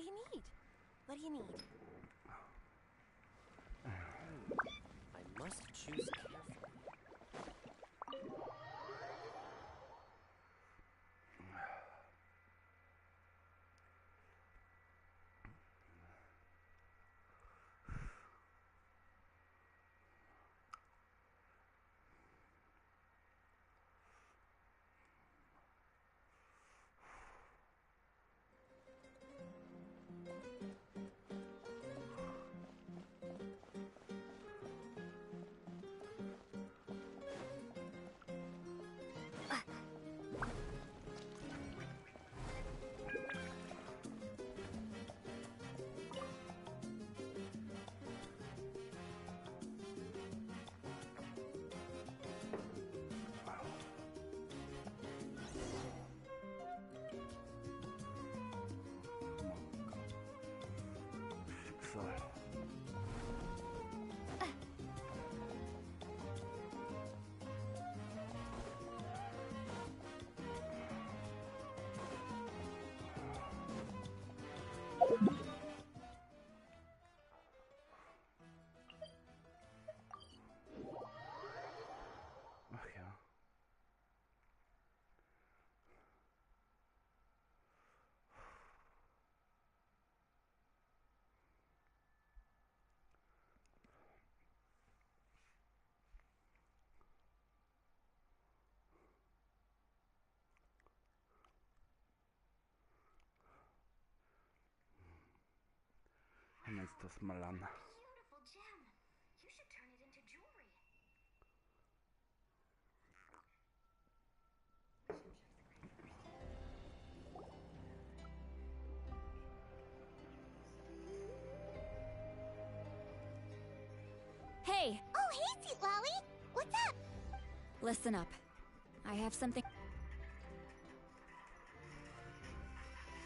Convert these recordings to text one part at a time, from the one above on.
do you need? What do you need? I must choose carefully. Ach ja. Hören wir uns das mal an. Beautiful gem. You should turn it into jewelry. Hey! Oh, hey, Sweet Lolly! What's up? Listen up. I have something.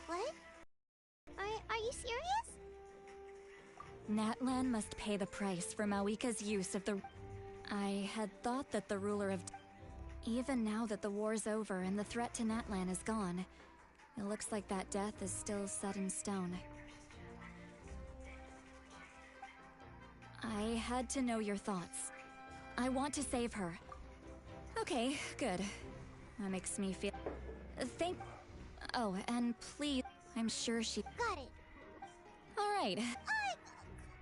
What? Are you serious? Natlan must pay the price for Mawika's use of the... I had thought that the ruler of... Even now that the war's over and the threat to Natlan is gone, it looks like that death is still set in stone. I had to know your thoughts. I want to save her. Okay, good. That makes me feel... Thank... Oh, and please, I'm sure she... Got it. Alright.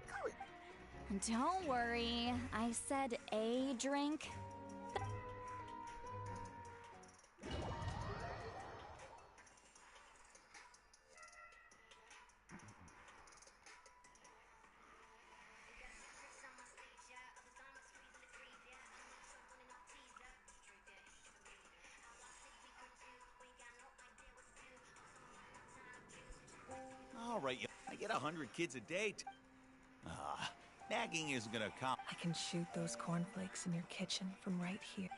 Cool. Don't worry. I said a drink. All right, I get 100 kids a day. Nagging isn't gonna come. I can shoot those cornflakes in your kitchen from right here.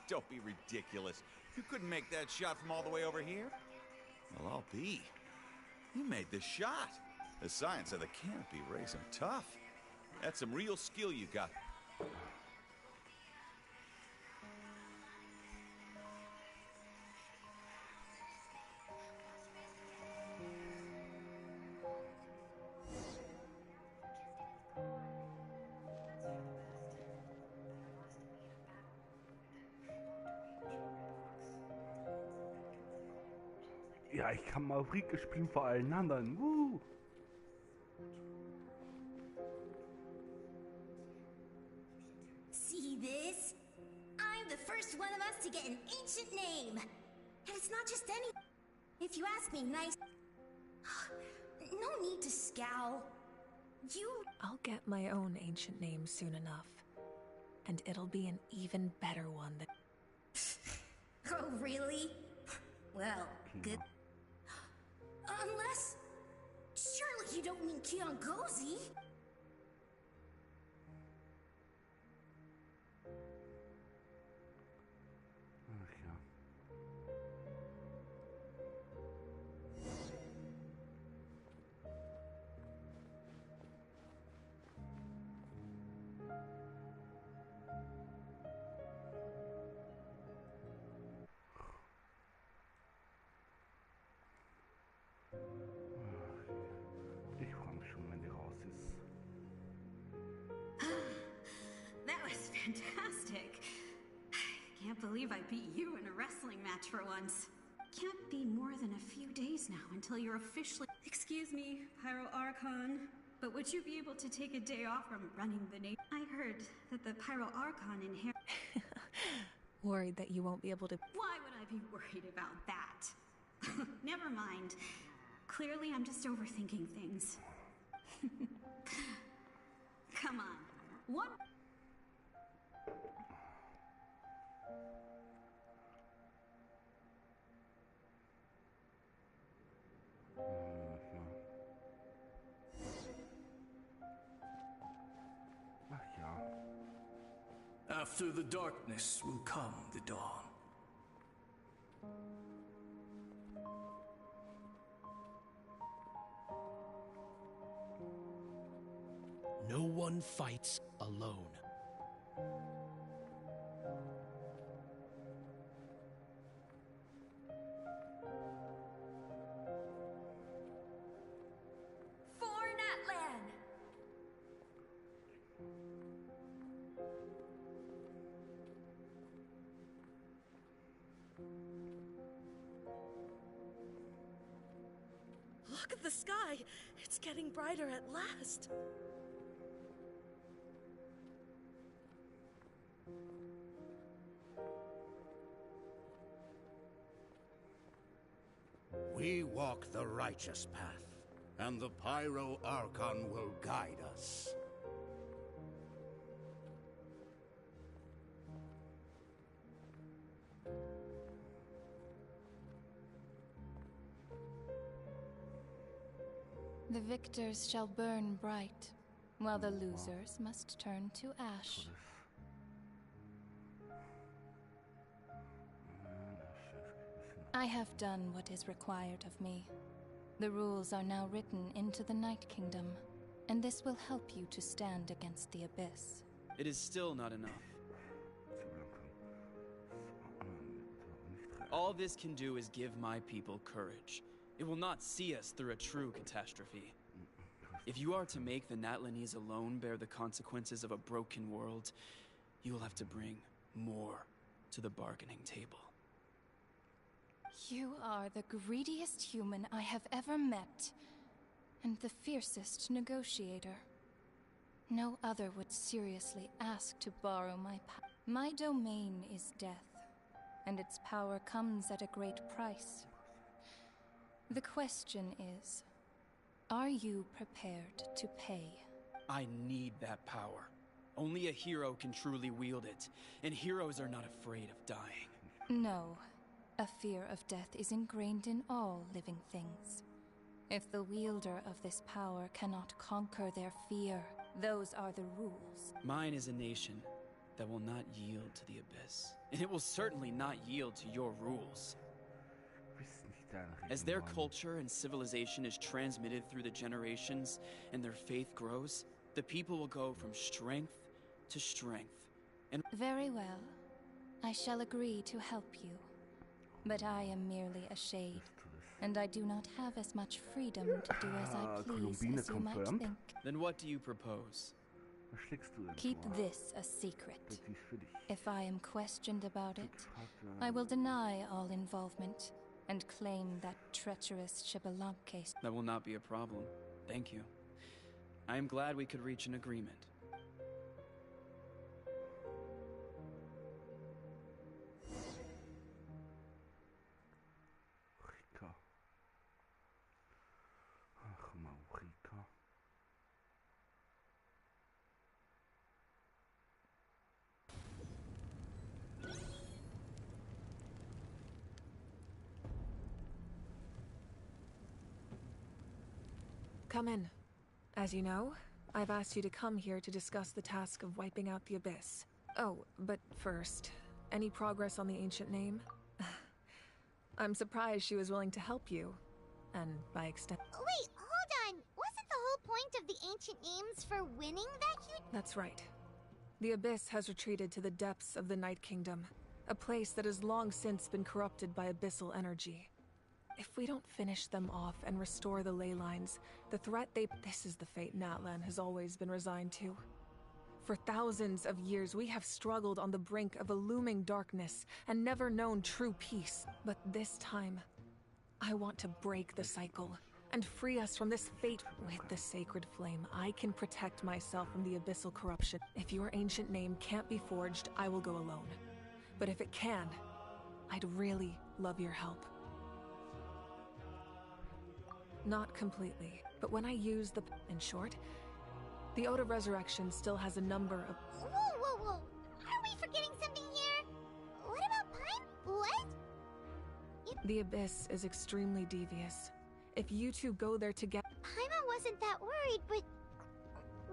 Don't be ridiculous. You couldn't make that shot from all the way over here? Well, I'll be. You made the shot. The science of the canopy rays him tough. That's some real skill you got. Ja, ich kann Maurike spielen vor allen anderen. See this? I'm the first one of us to get an ancient name. And it's not just any... If you ask me nice... No need to scowl. I'll get my own ancient name soon enough. And it'll be an even better one than... Oh, really? Well, good. Unless... Surely you don't mean Kiangozi? Ach ja. was fantastic. Can't believe I beat you in a wrestling match for once. Can't be more than a few days now until you're officially... Excuse me, Pyro Archon, but would you be able to take a day off from running the nation? I heard that the Pyro Archon inherit... Worried that you won't be able to... Why would I be worried about that? Never mind. Clearly, I'm just overthinking things. Come on. One... Ach ja. After the darkness will come the dawn. No one fights alone. For Natlan! Look at the sky! It's getting brighter at last! We walk the righteous path, and the Pyro Archon will guide us. The victors shall burn bright, while the losers must turn to ash. I have done what is required of me. The rules are now written into the Night Kingdom, and this will help you to stand against the Abyss. It is still not enough. All this can do is give my people courage. It will not see us through a true catastrophe. If you are to make the Natlanese alone bear the consequences of a broken world, you will have to bring more to the bargaining table. You are the greediest human I have ever met, and the fiercest negotiator. No other would seriously ask to borrow my power. My domain is death, and its power comes at a great price. The question is, are you prepared to pay? I need that power. Only a hero can truly wield it, and heroes are not afraid of dying. No. A fear of death is ingrained in all living things. If the wielder of this power cannot conquer their fear, those are the rules. Mine is a nation that will not yield to the Abyss, and it will certainly not yield to your rules. As their culture and civilization is transmitted through the generations and their faith grows, the people will go from strength to strength. And very well. I shall agree to help you. But I am merely a shade, and I do not have as much freedom to do as I please as you might think. Then what do you propose? Keep this a secret. If I am questioned about it, I will deny all involvement and claim that treacherous Shibalanke. That will not be a problem. Thank you. I am glad we could reach an agreement. Come in. As you know, I've asked you to come here to discuss the task of wiping out the Abyss. Oh, but first, any progress on the ancient name? I'm surprised she was willing to help you, and by extent... Wait, hold on! Wasn't the whole point of the ancient names for winning that huge... That's right. The Abyss has retreated to the depths of the Night Kingdom, a place that has long since been corrupted by abyssal energy. If we don't finish them off and restore the ley lines, the threat they... This is the fate Natlan has always been resigned to. For thousands of years, we have struggled on the brink of a looming darkness and never known true peace. But this time, I want to break the cycle and free us from this fate. With the sacred flame, I can protect myself from the abyssal corruption. If your ancient name can't be forged, I will go alone. But if it can, I'd really love your help. Not completely, but when I use the... In short, the Ode of Resurrection still has a number of... Whoa, whoa, whoa! Are we forgetting something here? What about Paimon? What? The Abyss is extremely devious. If you two go there together... Paimon wasn't that worried, but...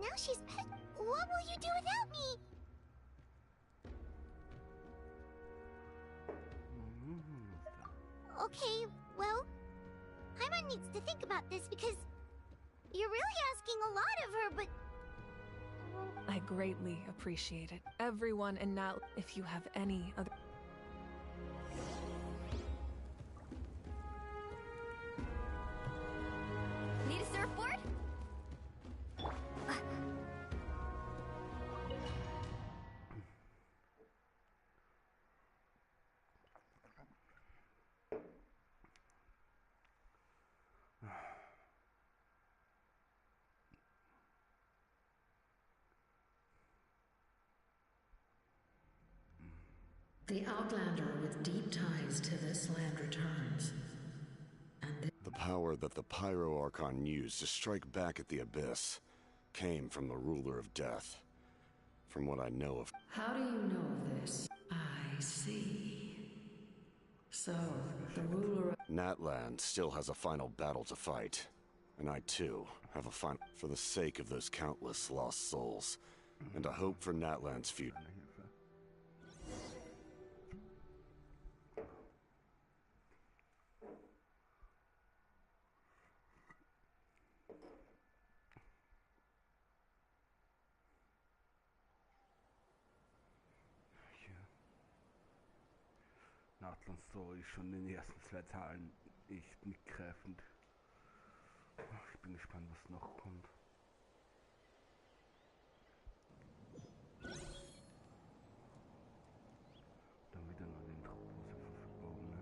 Now she's pet. What will you do without me? Okay, well... Paimon needs to think about this because... You're really asking a lot of her, but... I greatly appreciate it. Everyone in Nat... If you have any other... Need a surfboard? The Outlander with deep ties to this land returns. And the power that the Pyro Archon used to strike back at the Abyss came from the Ruler of Death. From what I know of... How do you know this? I see. So, the ruler of... Natlan still has a final battle to fight. And I, too, have a final... For the sake of those countless lost souls. And a hope for Natlan's future. Natlans Story schon in den ersten 2 Teilen echt mitgreifend. Ich bin gespannt, was noch kommt. Dann wieder neue Intro-Pose verfügbar, ne?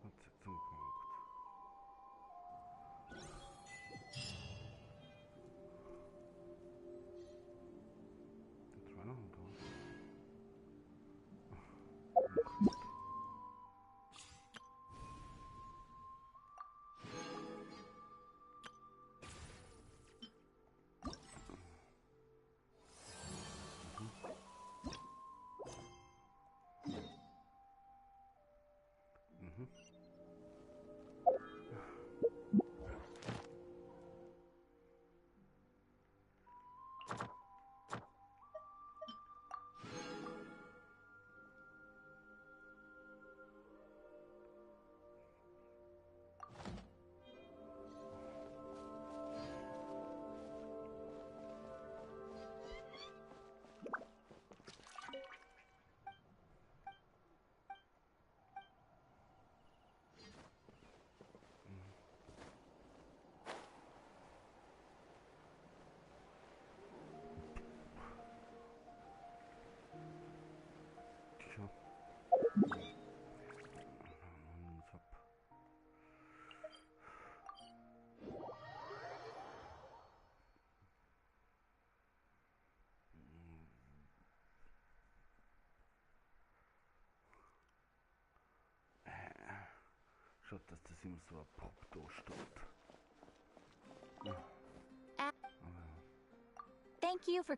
Fortsetzung kommt. Das war noch ein Tor. Schaut, dass das immer so abrupt durchsteht. Ja. Thank you for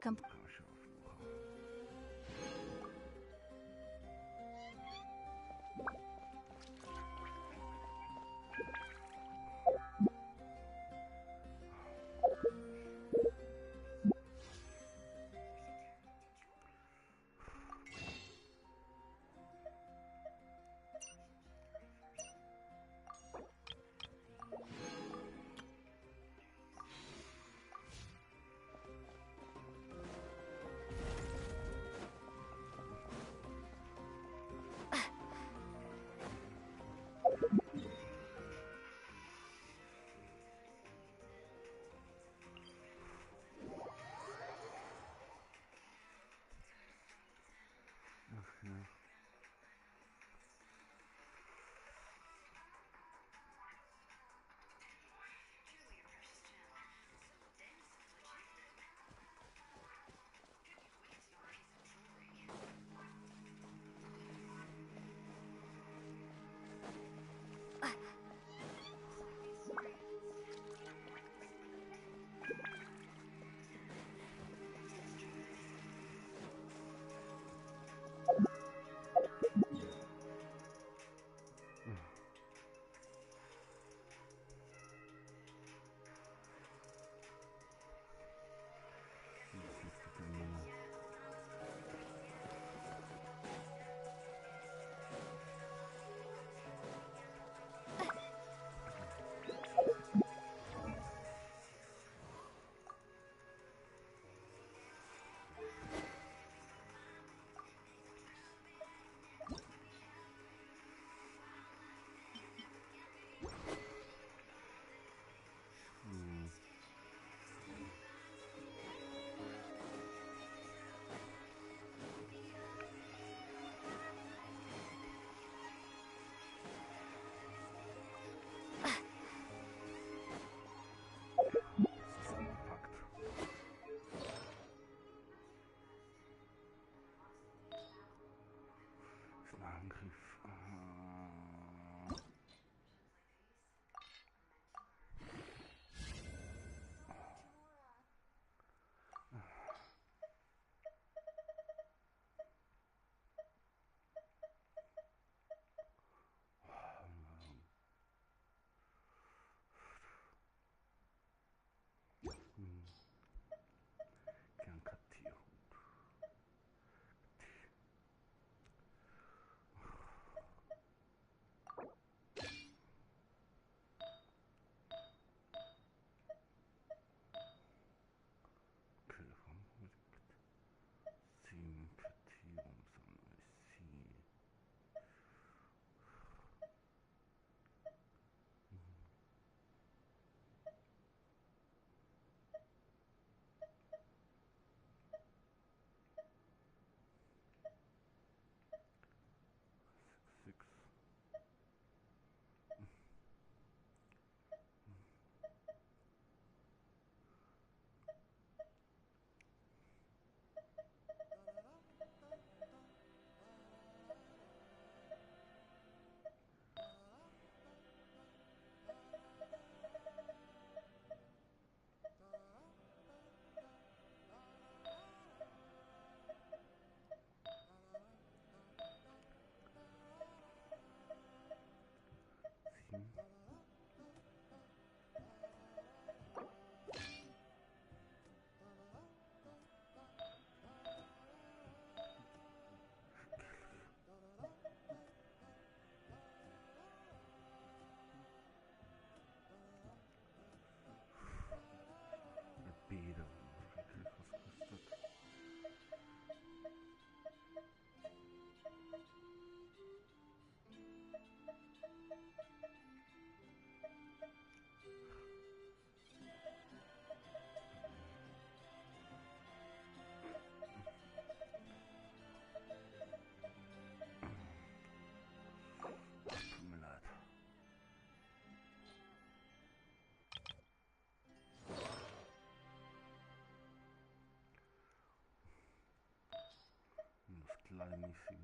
leider nichtiges.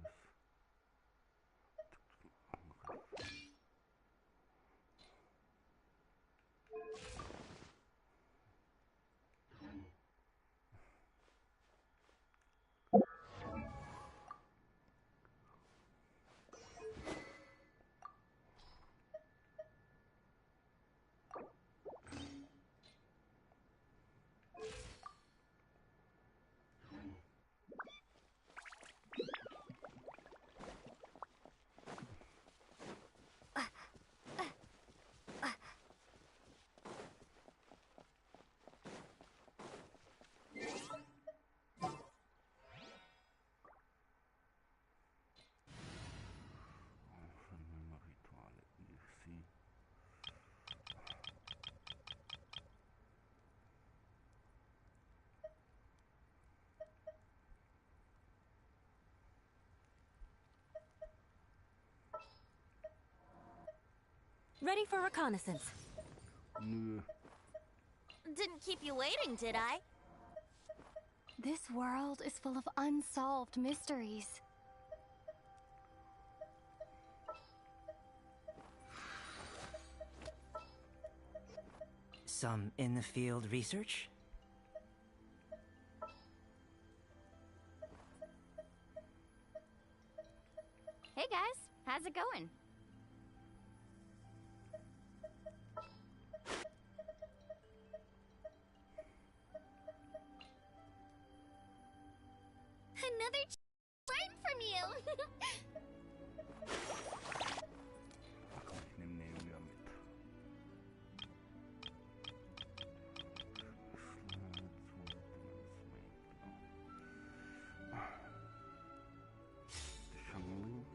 Ready for reconnaissance. Nö. Didn't keep you waiting, did I? This world is full of unsolved mysteries. Some in-the-field research? Hey guys, how's it going? Another learn from you. Ich nehme den wieder mit. Shangling.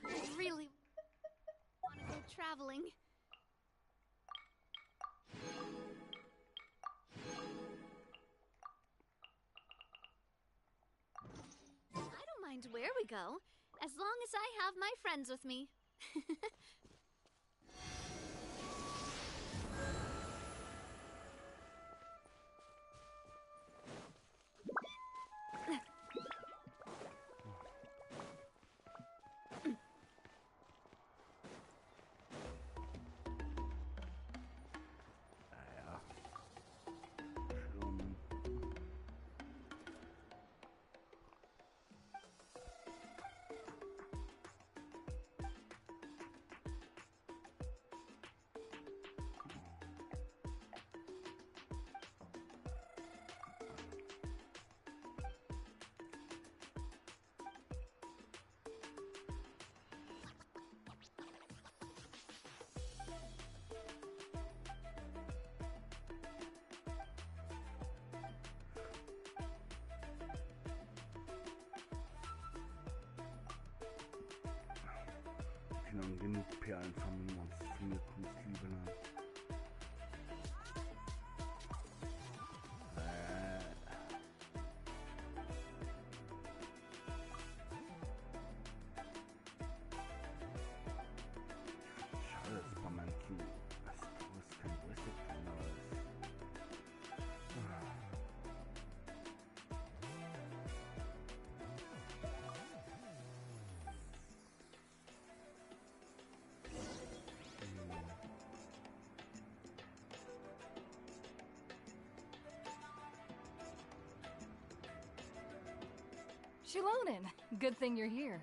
I really want to go traveling. I don't mind where we go, as long as I have my friends with me. Noch genug Perlen sammeln, sonst findet uns Liebe lang. Schade, das war mein Cue. Shilonen, good thing you're here.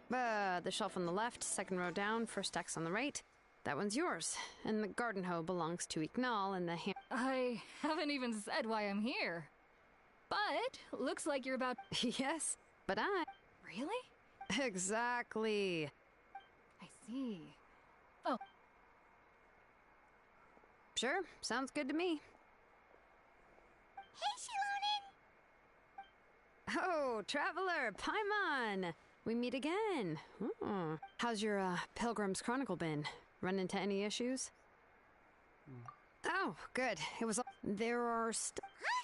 The shelf on the left, second row down, first X on the right. That one's yours. And the garden hoe belongs to Ignal and the I haven't even said why I'm here. But, looks like you're about... Yes, but I... Really? Exactly. I see. Oh. Sure, sounds good to me. Hey, Shilonen! Oh, Traveler, Paimon! We meet again. Oh. How's your, Pilgrim's Chronicle been? Run into any issues? Oh, good. It was... There are Huh?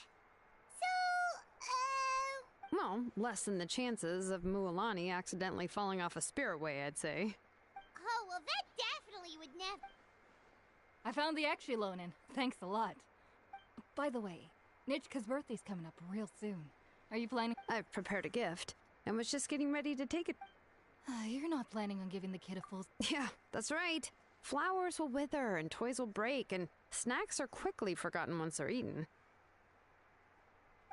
So, well, less than the chances of Mualani accidentally falling off a spirit way, I'd say. Oh, well, that definitely would never... I found the Shilonen. Thanks a lot. By the way, Nichka's birthday's coming up real soon. Are you planning... I've prepared a gift, and was just getting ready to take it. You're not planning on giving the kid a full... Yeah, that's right. Flowers will wither, and toys will break, and snacks are quickly forgotten once they're eaten.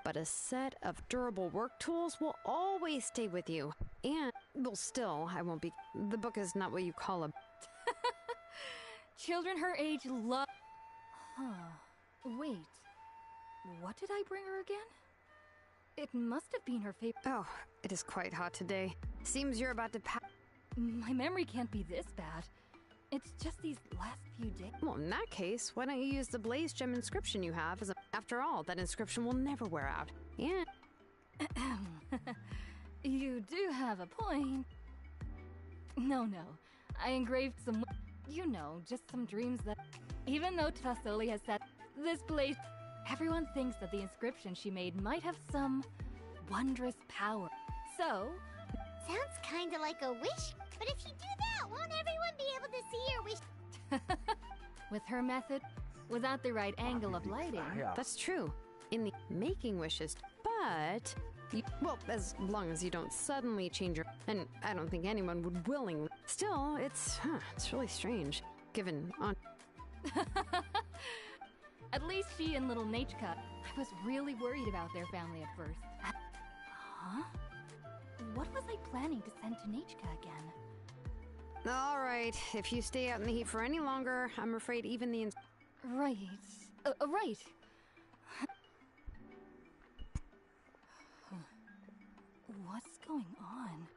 But a set of durable work tools will always stay with you. And, well, still, I won't be... The book is not what you call a... Children her age love... Huh. Wait. What did I bring her again? It must have been her favorite... Oh, it is quite hot today. Seems you're about to My memory can't be this bad. It's just these last few days. Well, in that case, why don't you use the Blaze Gem inscription you have as a... After all, that inscription will never wear out. Yeah. You do have a point. No. I engraved some... You know, just some dreams that... Even though Tvasoli has said this place... Everyone thinks that the inscription she made might have some wondrous power. So... Sounds kinda like a wish, but if you do that, won't everyone be able to see your wish? With her method, without the right angle of lighting... That's true. In the making wishes, but... well, as long as you don't suddenly change your... And I don't think anyone would willingly... Still, it's really strange, given on... At least she and little Nachka... I was really worried about their family at first. Huh? What was I planning to send to Nachka again? All right, if you stay out in the heat for any longer, I'm afraid even the... Right. Right. What's going on?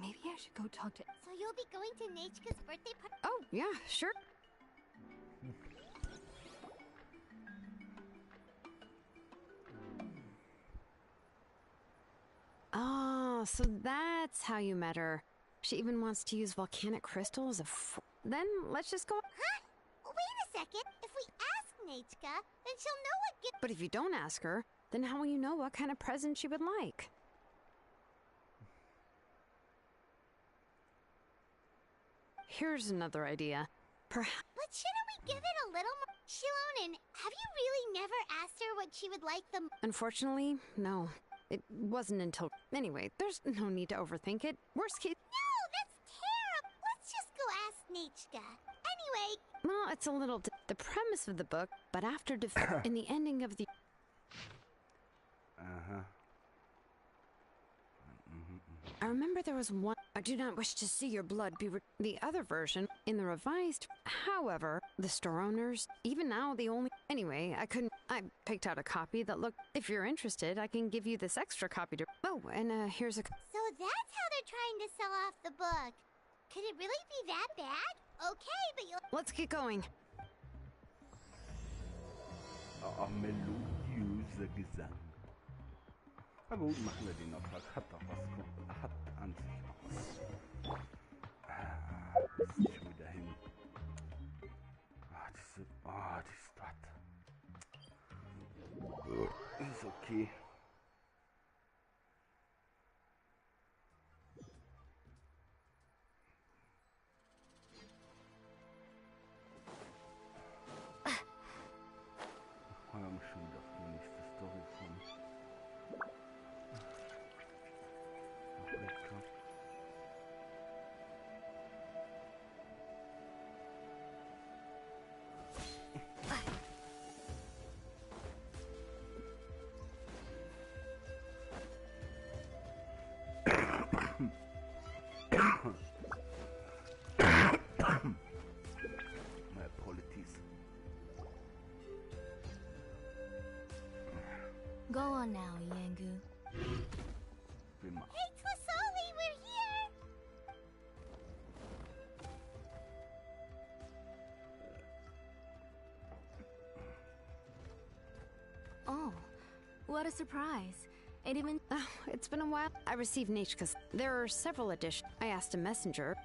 Maybe I should go talk to... So you'll be going to Nachka's birthday party? Oh, yeah, sure. Oh, so that's how you met her. She even wants to use volcanic crystal as a Then let's just go... Huh? Wait a second. If we ask Nachka, then she'll know what gift... But if you don't ask her, then how will you know what kind of present she would like? Here's another idea. Perhaps... But shouldn't we give it a little more... Shilonen, have you really never asked her what she would like the... Unfortunately, no. It wasn't until... Anyway, there's no need to overthink it. Worst case... No, that's terrible! Let's just go ask Nachka. Anyway... Well, it's a little... The premise of the book, but after in the ending of the... Uh-huh. I remember there was one... I do not wish to see your blood be... The other version, in the revised... However, the store owners, even now the only... Anyway, I couldn't... I picked out a copy that looked... If you're interested, I can give you this extra copy to... Oh, and here's a... So that's how they're trying to sell off the book. Could it really be that bad? Okay, but you'll... Let's get going. Melodiöser Gesang. Na gut, machen wir den Auftrag. Hat doch was... Hat an sich auch was. Das ist schon wieder hin. Die Stadt. Ist okay. Haben schon wieder auf die nächste Story von. on now, Yangu. Hey, Twasoli, we're here! Oh, what a surprise. Ain't even... Oh, it's been a while. I received Nechka's. There are several editions. I asked a messenger.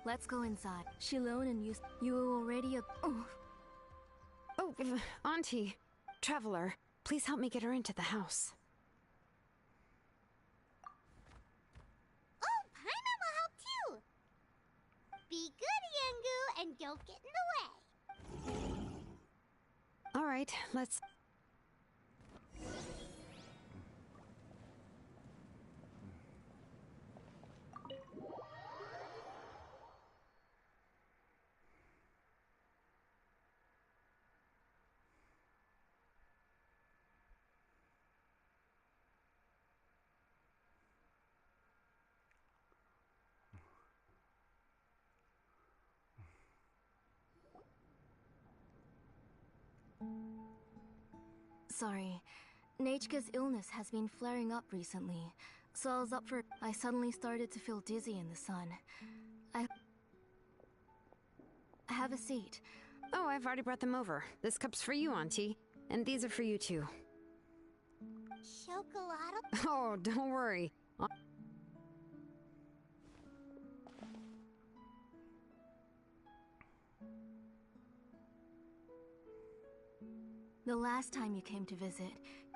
Let's go inside. Shilon and you were already a... Oh. Oh, Auntie. Traveler, please help me get her into the house. Oh, Paimon will help too! Be good, Yangu, and don't get in the way. All right, let's... Sorry. Nechka's illness has been flaring up recently, so I was up for... I suddenly started to feel dizzy in the sun. Have a seat. Oh, I've already brought them over. This cup's for you, Auntie. And these are for you, too. Chocolate? Oh, don't worry. The last time you came to visit...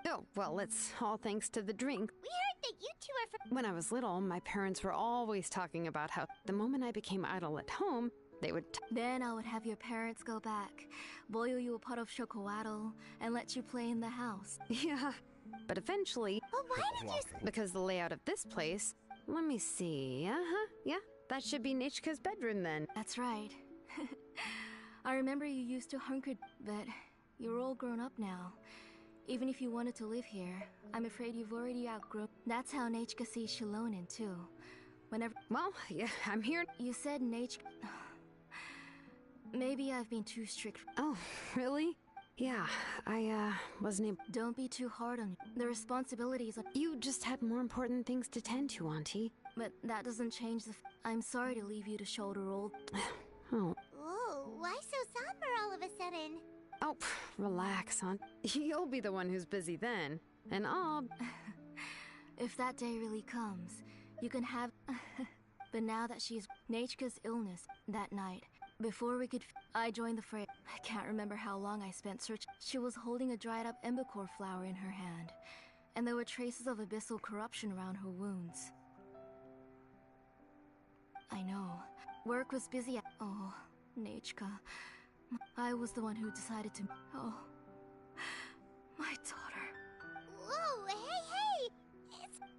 Oh, well, it's all thanks to the drink. We heard that you two are from... When I was little, my parents were always talking about how the moment I became idle at home, they would... Then I would have your parents go back, boil you a pot of chocolate, and let you play in the house. Yeah, but eventually... Well, why did you... Because the layout of this place... Let me see... yeah, that should be Nechka's bedroom then. That's right. I remember you used to hunker, but... You're all grown up now. Even if you wanted to live here, I'm afraid you've already outgrown... That's how Nechka sees Shilonen, too. Whenever... Well, yeah, I'm here... You said Nechka... Maybe I've been too strict. Oh, really? Yeah, I, wasn't able... Don't be too hard on me. The responsibilities of... You just had more important things to tend to, Auntie. But that doesn't change the... I'm sorry to leave you to shoulder all... Oh. Whoa, why so somber all of a sudden? Oh, relax, Aunt. You'll be the one who's busy then. And I'll... If that day really comes, you can have... But now that she's... Nechka's illness, that night, before we could... I joined the fray. I can't remember how long I spent searching. She was holding a dried up embercore flower in her hand, and there were traces of abyssal corruption around her wounds. I know. Work was busy at... Oh, Nechka. I was the one who decided to... Oh, my daughter. Whoa, hey!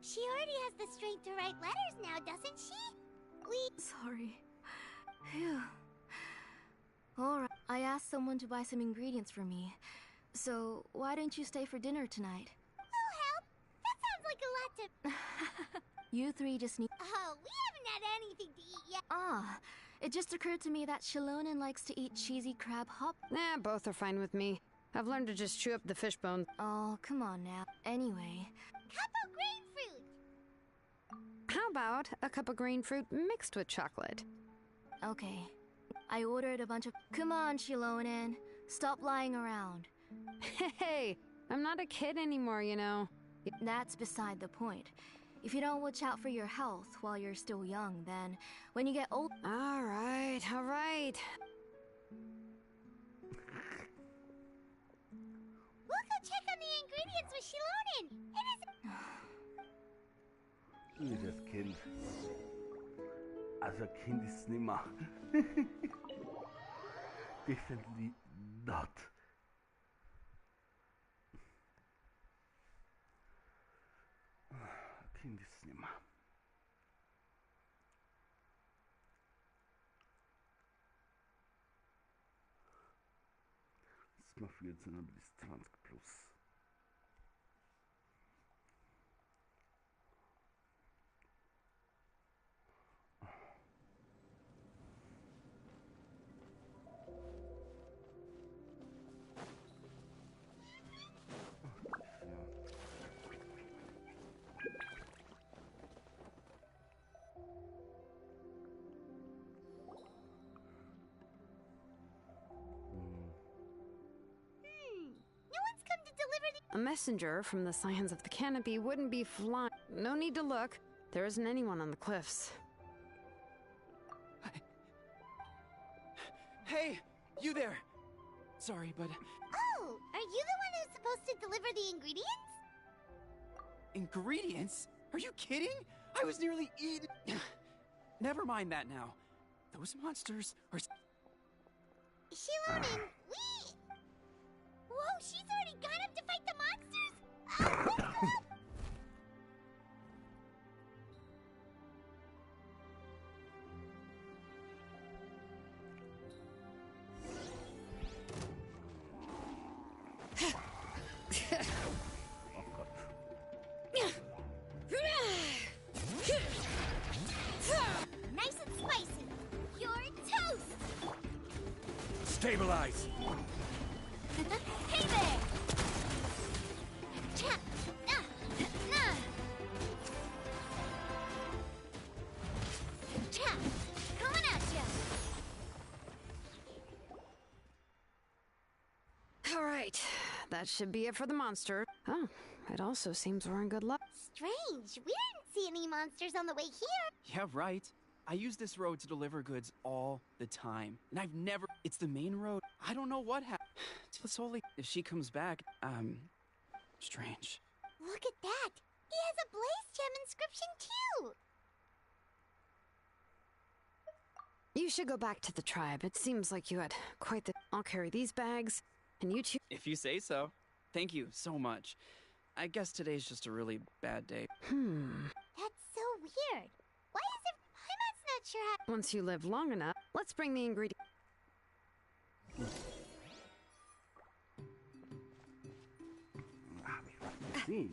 She already has the strength to write letters now, doesn't she? Sorry. Phew. Alright, I asked someone to buy some ingredients for me. So, why don't you stay for dinner tonight? Oh, help! That sounds like a lot to... You three just need... Oh, we haven't had anything to eat yet. Ah, it just occurred to me that Shilonen likes to eat cheesy crab hop. Nah, both are fine with me. I've learned to just chew up the fish bone. Oh, come on now. Anyway. Cup of grapefruit! How about a cup of green fruit mixed with chocolate? Okay. I ordered a bunch of... Come on, Shilonen. Stop lying around. Hey, I'm not a kid anymore, you know. That's beside the point. If you don't watch out for your health while you're still young, then when you get old... All right. We'll go check on the ingredients with Shilonen. It is... Das Kind. Also Kind ist nimmer. Definitely not. Kind ist nimmer. Das mal für jetzt bis 20 plus. A messenger from the Scions of the Canopy wouldn't be flying. No need to look. There isn't anyone on the cliffs. Hey, you there! Sorry, but... Oh, are you the one who's supposed to deliver the ingredients? Ingredients? Are you kidding? I was nearly eaten... Never mind that now. Those monsters are... Shilonin, we... Whoa, she's already got him to fight the monsters? Nice and spicy. You're toast. Stabilize. Hey there. Cha. Cha. Coming at you. All right, that should be it for the monster. Oh, it also seems we're in good luck. Strange. We didn't see any monsters on the way here. Yeah, right. I use this road to deliver goods all the time. And I've never... It's the main road. I don't know what happened. It's only... If she comes back, strange. Look at that. He has a blaze gem inscription too. You should go back to the tribe. It seems like you had quite the... I'll carry these bags, and you two... If you say so. Thank you so much. I guess today's just a really bad day. That's so weird. Why is it... Heimat's not sure how... Once you live long enough, let's bring the ingredients. See.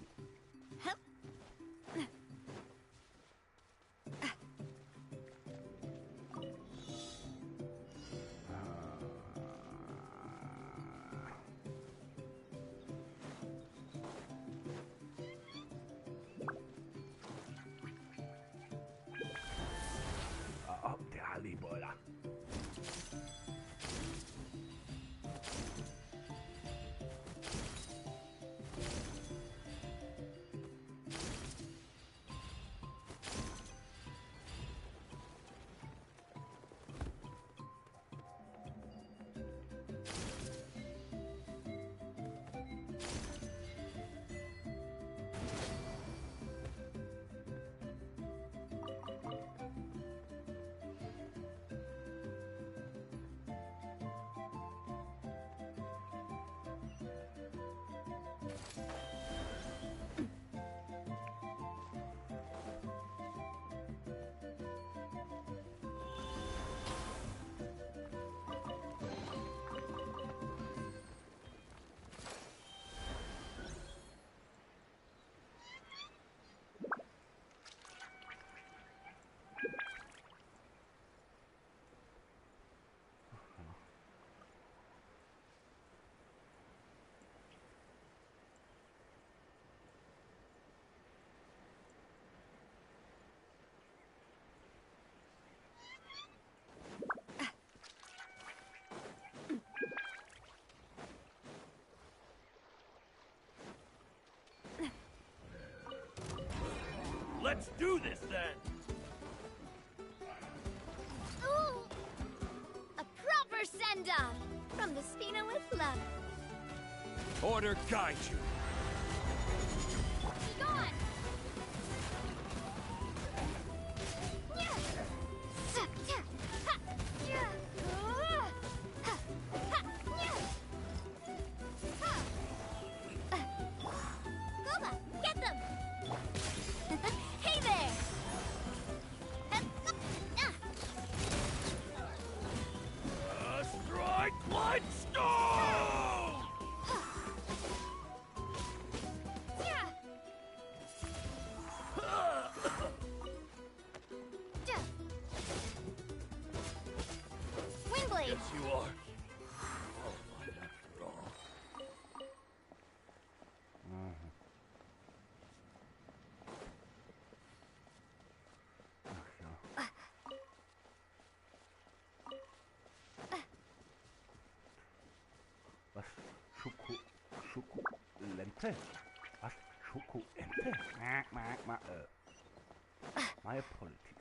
تعالي بولا. Let's do this then! Ooh! A proper send-off from the Spina with love. Order guide you. Be gone! Goba, get them! Hey there! Strike Bloodstone! Windblade! Yes, you are. Was? Schoko... Lent... Ente? Was? Schokoente? My apologies.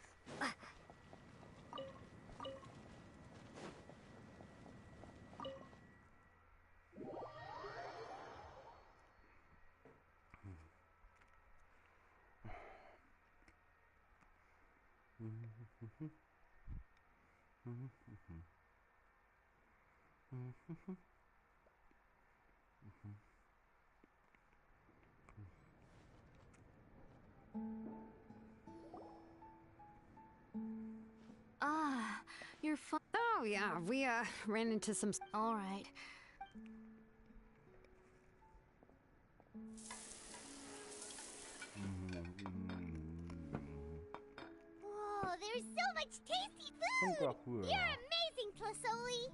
Ah, you're fine. Oh, yeah, we, ran into some... All right. Whoa, there's so much tasty food! You're amazing, Tlasoli!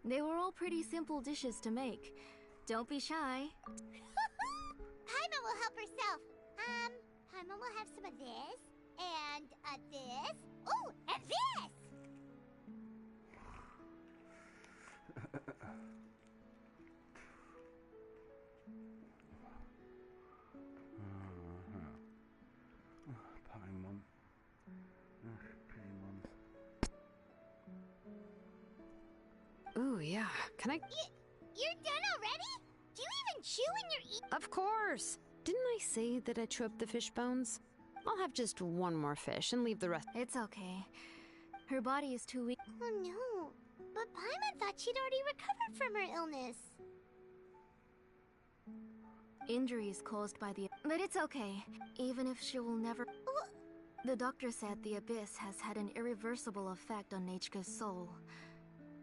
They were all pretty simple dishes to make. Don't be shy. Paimon will help herself. Paimon will have some of this, and this. Oh, and this! Can I? You're done already? Do you even chew when you're eating? Of course! Didn't I say that I chew up the fish bones? I'll have just one more fish and leave the rest. It's okay. Her body is too weak. Oh no. But Paimon thought she'd already recovered from her illness. Injuries caused by the... But it's okay. Even if she will never... The doctor said the abyss has had an irreversible effect on Nechka's soul.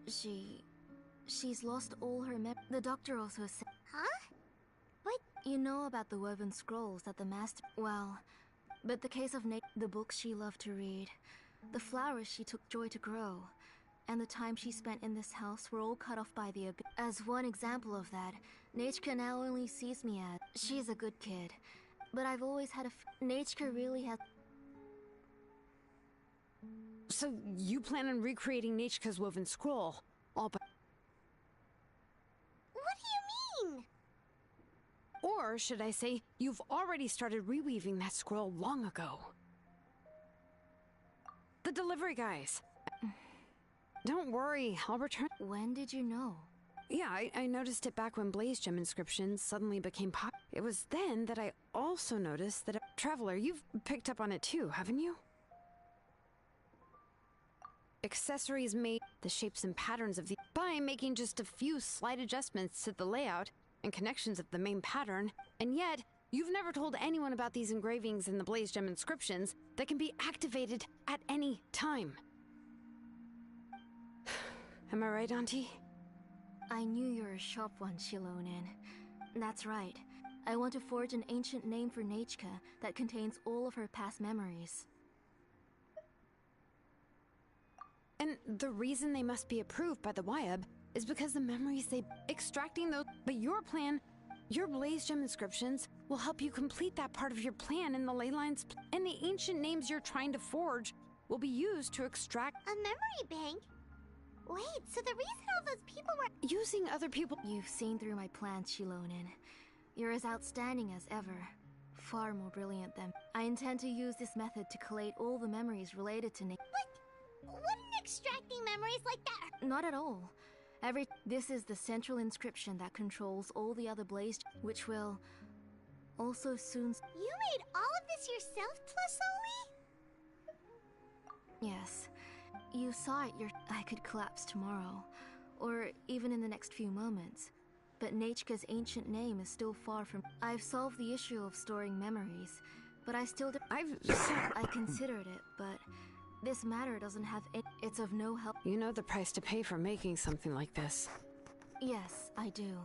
She's lost all her The doctor also said... Huh? What? You know about the woven scrolls that the master... Well, but the case of the books she loved to read, the flowers she took joy to grow, and the time she spent in this house were all cut off by the abyss. As one example of that, Nechka now only sees me as... She's a good kid, but I've always had a... Nechka really has... So you plan on recreating Nechka's woven scroll, all by... What do you mean? Or should I say, you've already started reweaving that scroll long ago. The delivery guys. Don't worry, I'll return... When did you know? Yeah, I noticed it back when Blaze Gem inscriptions suddenly became pop. It was then that I also noticed that... Traveler, you've picked up on it too, haven't you? Accessories made the shapes and patterns of the... By making just a few slight adjustments to the layout and connections of the main pattern, and yet, you've never told anyone about these engravings in the Blaze Gem inscriptions that can be activated at any time. Am I right, Auntie? I knew you were a sharp one, Shilonin. That's right. I want to forge an ancient name for Nechka that contains all of her past memories. And the reason they must be approved by the Wyab is because the memories they... Extracting those... But your plan, your Blaze Gem inscriptions, will help you complete that part of your plan in the ley lines... And the ancient names you're trying to forge will be used to extract... A memory bank? Wait, so the reason all those people were... Using other people... You've seen through my plans, Shilonin. You're as outstanding as ever. Far more brilliant than... I intend to use this method to collate all the memories related to Nechka. Wouldn't extracting memories like that... Not at all. This is the central inscription that controls all the other Blaze... Which will... Also soon... You made all of this yourself, Tlusoli? Yes. You saw it I could collapse tomorrow. Or even in the next few moments. But Nechka's ancient name is still far from... I've solved the issue of storing memories. But I still... I considered it, but... This matter doesn't have... It's of no help. You know the price to pay for making something like this. Yes, I do.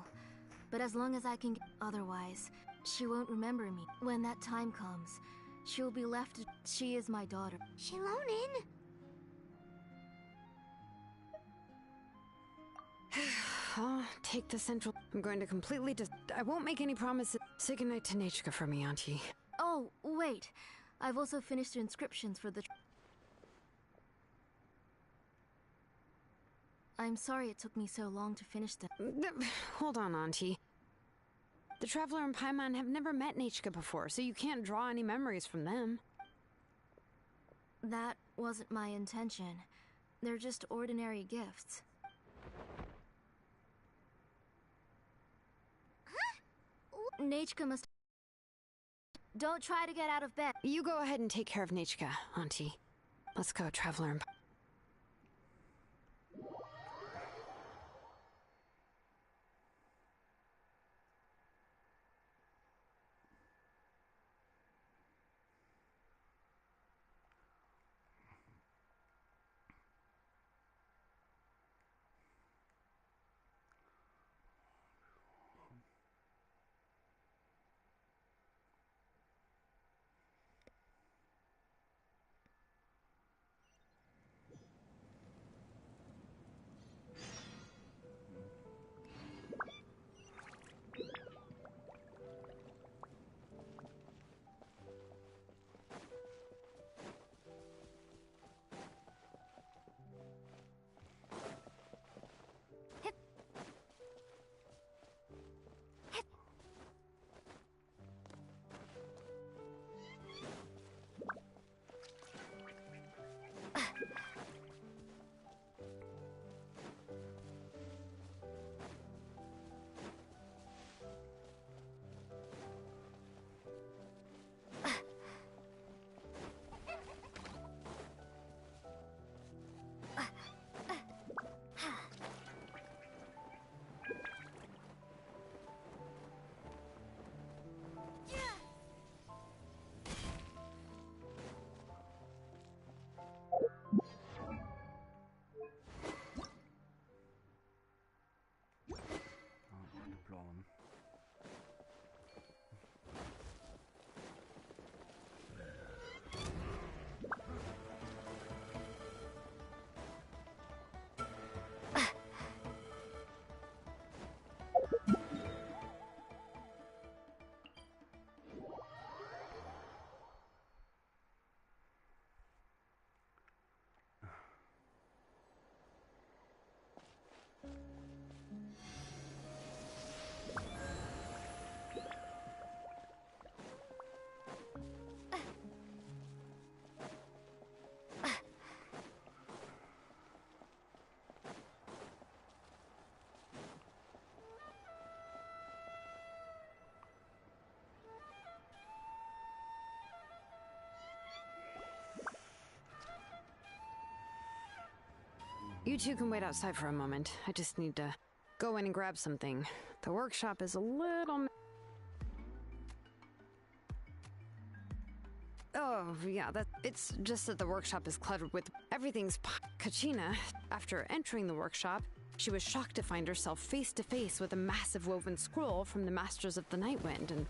But as long as I can... Otherwise, she won't remember me. When that time comes, she'll be left... She is my daughter. Shilonin? I'll take the central... I'm going to completely... I won't make any promises. Say goodnight to Nechka for me, Auntie. Oh, wait. I've also finished the inscriptions for the... I'm sorry it took me so long to finish them. Hold on, Auntie. The Traveler and Paimon have never met Nechka before, so you can't draw any memories from them. That wasn't my intention. They're just ordinary gifts. Huh? Nechka must... Don't try to get out of bed. You go ahead and take care of Nechka, Auntie. Let's go, Traveler and... You two can wait outside for a moment. I just need to go in and grab something. The workshop is a little... Oh, yeah, it's just that the workshop is cluttered with everything's Kachina. After entering the workshop, she was shocked to find herself face to face with a massive woven scroll from the Masters of the Nightwind, and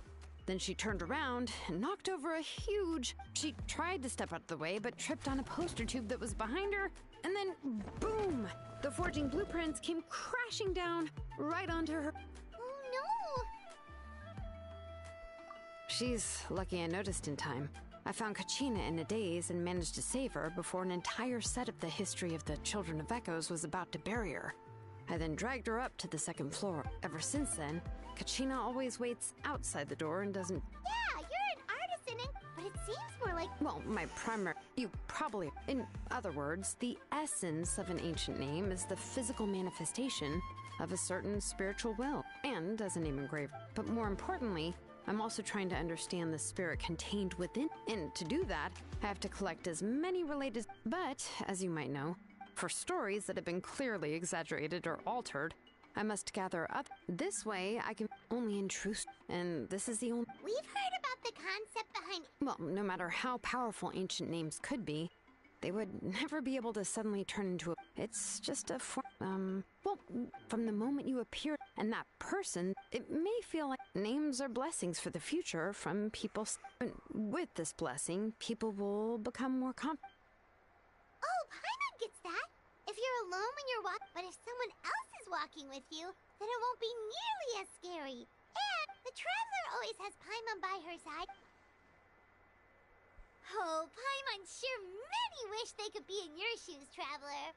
then she turned around and knocked over a huge... She tried to step out of the way, but tripped on a poster tube that was behind her, and then, boom! The forging blueprints came crashing down right onto her. Oh, no! She's lucky I noticed in time. I found Kachina in a daze and managed to save her before an entire set of the history of the Children of Echoes was about to bury her. I then dragged her up to the second floor. Ever since then, Kachina always waits outside the door and doesn't... Yeah, you're an artisan, but it seems more like... Well, my primary... You probably... In other words, the essence of an ancient name is the physical manifestation of a certain spiritual will, and as a name engraver. But more importantly, I'm also trying to understand the spirit contained within, and to do that, I have to collect as many related... But, as you might know, for stories that have been clearly exaggerated or altered, I must gather up. This way, I can only intrude, and this is the only... We've heard about the concept behind... Well, no matter how powerful ancient names could be, they would never be able to suddenly turn into a... It's just a form... Well, from the moment you appear and that person, it may feel like names are blessings for the future from people... With this blessing, people will become more confident. Oh, Paimon gets that. If you're alone when you're walking, but if someone else is walking with you, then it won't be nearly as scary. And the traveler always has Paimon by her side. Oh, Paimon sure many wish they could be in your shoes, traveler.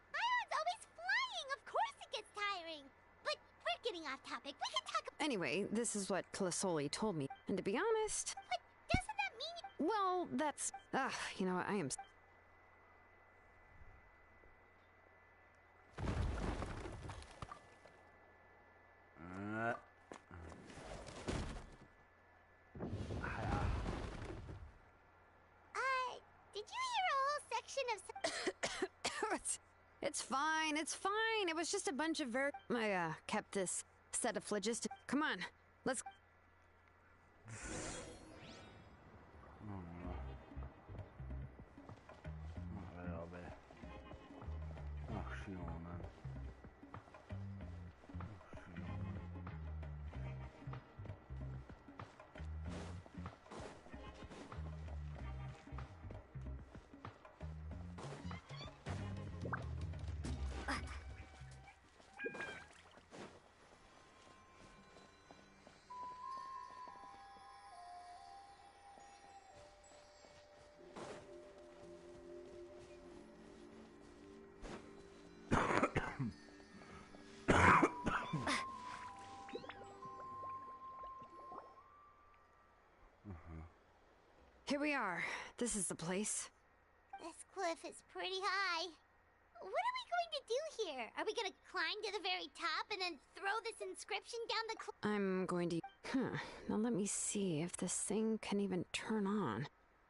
Paimon's always flying. Of course it gets tiring. But we're getting off topic. We can talk about... Anyway, this is what Kalasoli told me. And to be honest... But doesn't that mean... Well, that's... you know what, I am... Did you hear a whole section of... It's fine, it's fine. It was just a bunch of I, kept this set of phlogistic... Come on, let's... Here we are. This is the place. This cliff is pretty high. What are we going to do here? Are we going to climb to the very top and then throw this inscription down the cliff? I'm going to... Now let me see if this thing can even turn on.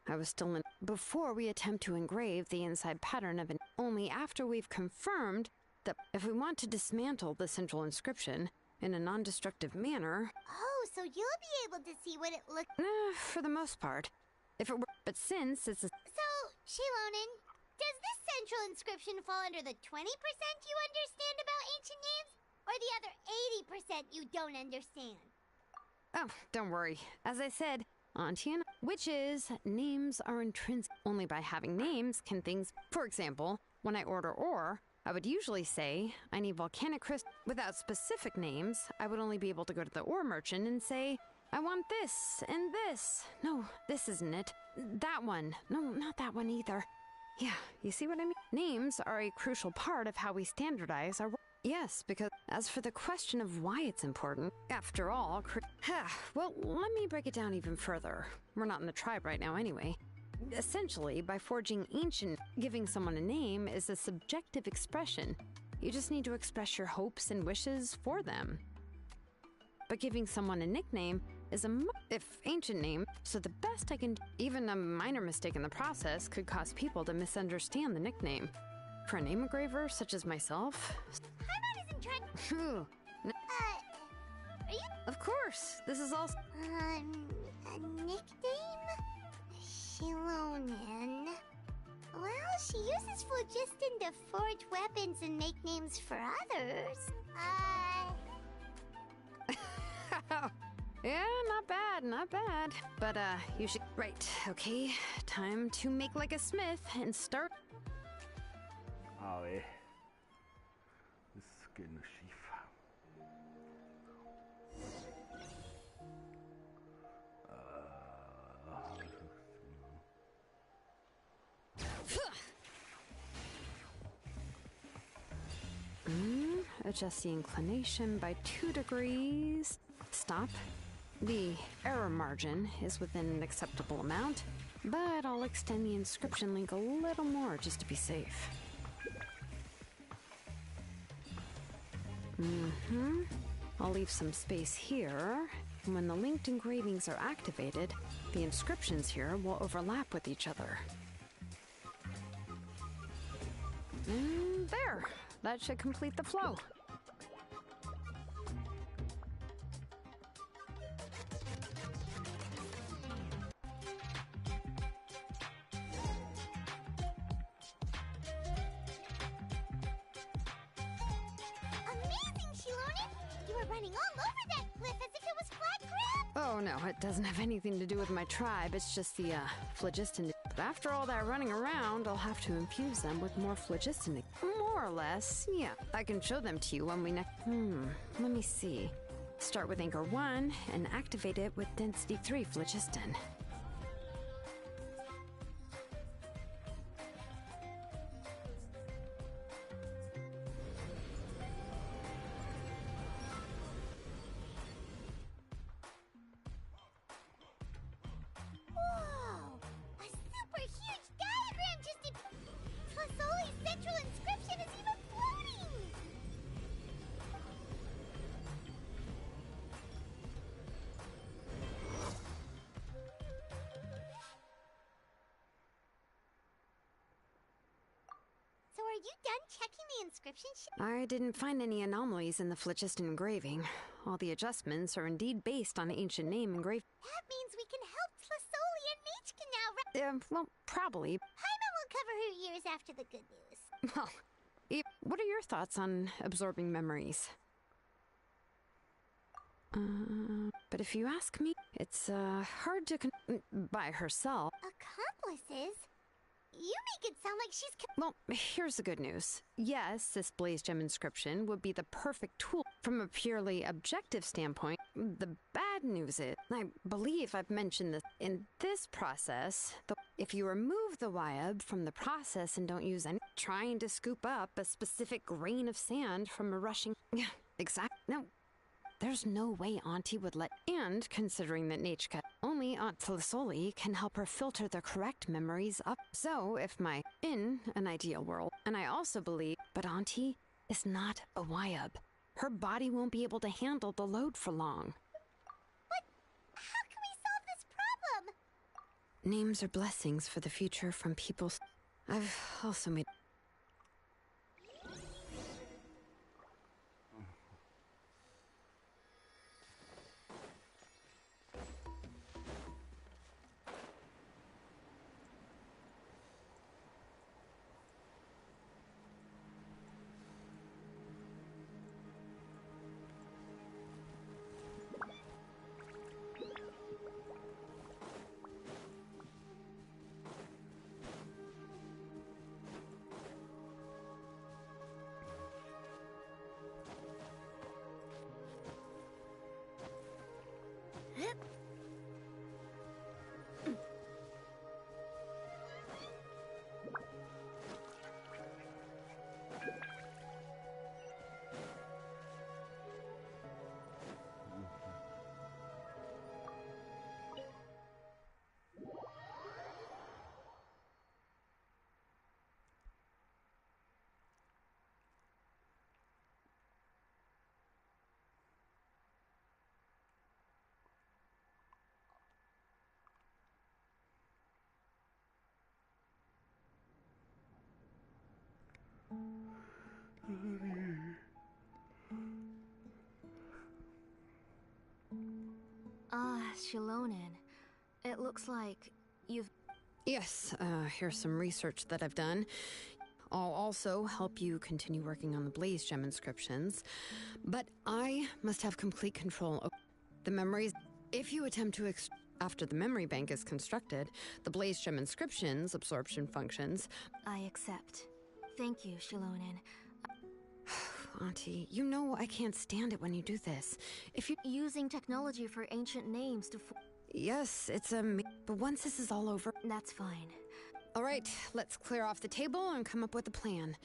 I was still in... Before we attempt to engrave the inside pattern of an... Only after we've confirmed that if we want to dismantle the central inscription in a non-destructive manner... Oh, so you'll be able to see what it looks... For the most part. If it were... But since it's a... So, Shilonen, does this central inscription fall under the 20% you understand about ancient names? Or the other 80% you don't understand? Oh, don't worry. As I said, Auntie, which is, names are intrinsic. Only by having names can things... For example, when I order ore, I would usually say, I need volcanic crystal. Without specific names, I would only be able to go to the ore merchant and say, I want this and this. No, this isn't it. That one. No, not that one either. Yeah, you see what I mean? Names are a crucial part of how we standardize our work. Yes, because as for the question of why it's important, after all, well, let me break it down even further. We're not in the tribe right now anyway. Essentially, by forging ancient, giving someone a name is a subjective expression. You just need to express your hopes and wishes for them. But giving someone a nickname is if ancient name, so the best I can do, even a minor mistake in the process could cause people to misunderstand the nickname. For a name engraver such as myself. Paimon isn't trying. Are you? Of course, this is all. A nickname? Shilonen. Well, she uses phlogiston to forge weapons and make names for others. Yeah, not bad, not bad. But, you should. Right, okay. Time to make like a smith and start. Oh, ey. Das geht nur schief. Adjust the inclination by 2 degrees. Stop. The error margin is within an acceptable amount, but I'll extend the inscription link a little more just to be safe. I'll leave some space here. When the linked engravings are activated, the inscriptions here will overlap with each other. And there! That should complete the flow. Amazing, Shilonen! You were running all over that cliff as if it was flat ground! Oh no, it doesn't have anything to do with my tribe, it's just the, phlogiston. But after all that running around, I'll have to infuse them with more phlogiston. More or less, yeah. I can show them to you when we let me see. Start with Anchor 1 and activate it with Density 3 phlogiston. So are you done checking the inscription sheet? I didn't find any anomalies in the phlogiston engraving. All the adjustments are indeed based on ancient name engraving. That means we can help Tlasoli and Nichka now, Well, probably. Paimon will cover her ears after the good news. Well, what are your thoughts on absorbing memories? But if you ask me, it's hard to by herself. Accomplices? You make it sound like she's... Well, here's the good news. Yes, this blaze gem inscription would be the perfect tool from a purely objective standpoint. The bad news is, I believe I've mentioned this, in this process, if you remove the Wyab from the process and don't use any, trying to scoop up a specific grain of sand from a rushing... Yeah, exactly. No. There's no way Auntie would let... And, considering that Nichka, only Aunt Tlasoli can help her filter the correct memories up. So, if in an ideal world, and I also believe, but Auntie is not a Wyab. Her body won't be able to handle the load for long. But how can we solve this problem? Names are blessings for the future from people... I've also made... Shilonen. It looks like you've... Yes, here's some research that I've done. I'll also help you continue working on the Blaze Gem inscriptions, but I must have complete control over the memories. If you attempt to after the memory bank is constructed, the Blaze Gem inscriptions, absorption functions... I accept. Thank you, Shilonen. Auntie, you know I can't stand it when you do this. If you're using technology for ancient names to... Yes, it's but once this is all over... That's fine. All right, let's clear off the table and come up with a plan.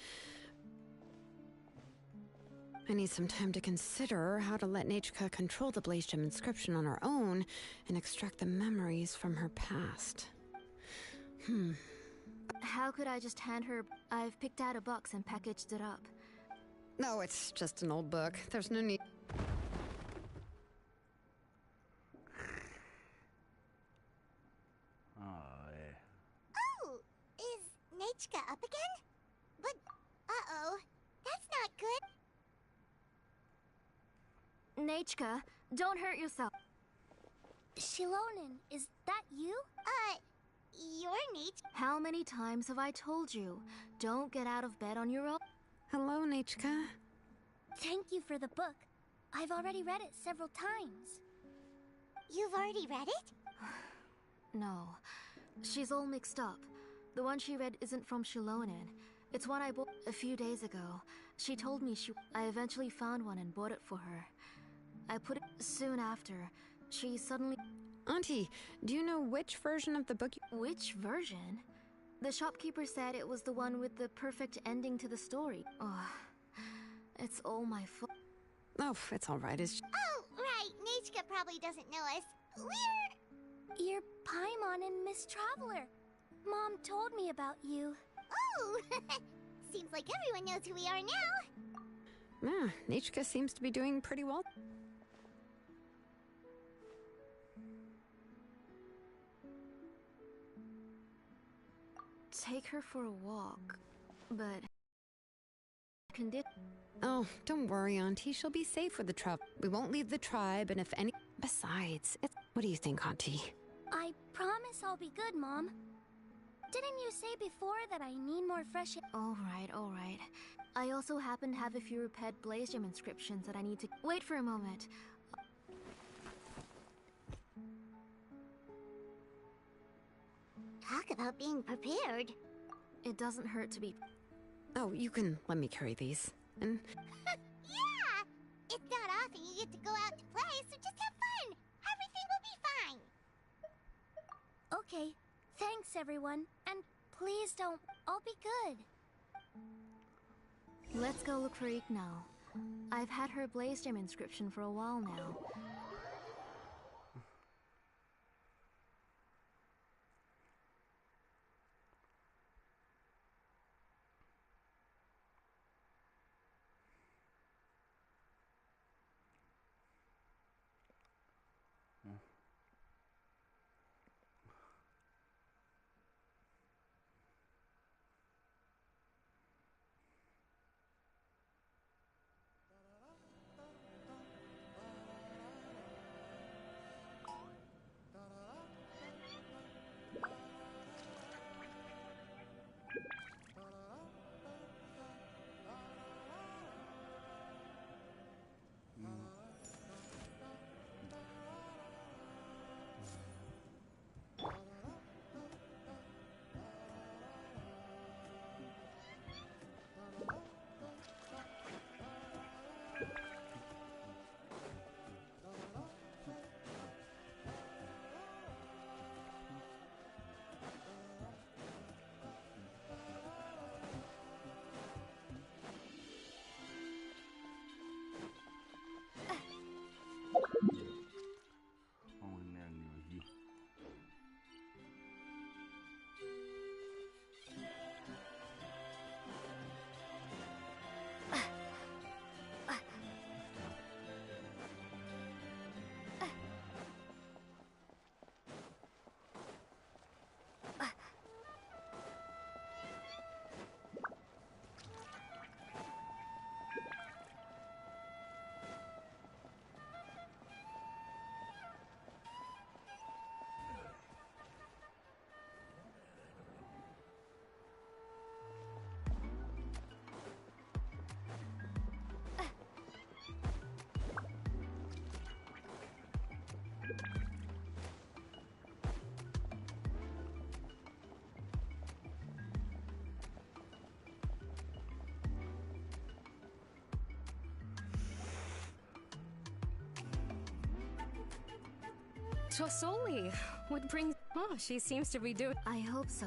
I need some time to consider how to let Nechka control the Blaze Gem inscription on her own and extract the memories from her past. How could I just hand her... I've picked out a box and packaged it up. No, it's just an old book. There's no need... Oh, is Nechka up again? But, uh-oh, that's not good. Nechka, don't hurt yourself. Shilonen, is that you? You're Nechka. How many times have I told you? Don't get out of bed on your own. Hello, Nechka. Thank you for the book. I've already read it several times. You've already read it? No. She's all mixed up. The one she read isn't from Shilonen. It's one I bought a few days ago. She told me I eventually found one and bought it for her. I put it soon after. She suddenly... Auntie, do you know which version of the book Which version? The shopkeeper said it was the one with the perfect ending to the story. Oh, it's all my fault. Oh, it's all right. It's... Oh, right. Nechka probably doesn't know us. You're Paimon and Miss Traveler. Mom told me about you. Oh, seems like everyone knows who we are now. Nechka seems to be doing pretty well. Take her for a walk, but... Oh, don't worry, Auntie. She'll be safe with the travel. We won't leave the tribe, and if any... Besides, it's... What do you think, Auntie? I promise I'll be good, Mom. Didn't you say before that I need more fresh air? All right. I also happen to have a few repaired Blaze Gem inscriptions that I need to... Wait for a moment. Talk about being prepared. It doesn't hurt to be... Oh, you can let me carry these. And... Yeah! It's not often you get to go out to play, so just have fun! Everything will be fine! Okay, thanks everyone. And please don't... I'll be good. Let's go look for Ignal. I've had her Blaze Gem inscription for a while now. Tosoli, what brings... Oh, she seems to be doing... I hope so.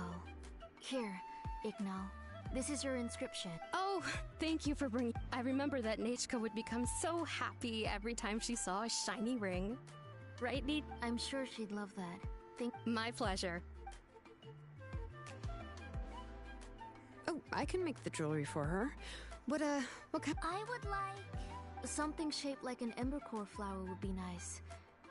Here, Igno. This is your inscription. Oh, thank you for bringing... I remember that Nechka would become so happy every time she saw a shiny ring. Right, Nechka? I'm sure she'd love that. My pleasure. Oh, I can make the jewelry for her. What kind... I would like... Something shaped like an embercore flower would be nice.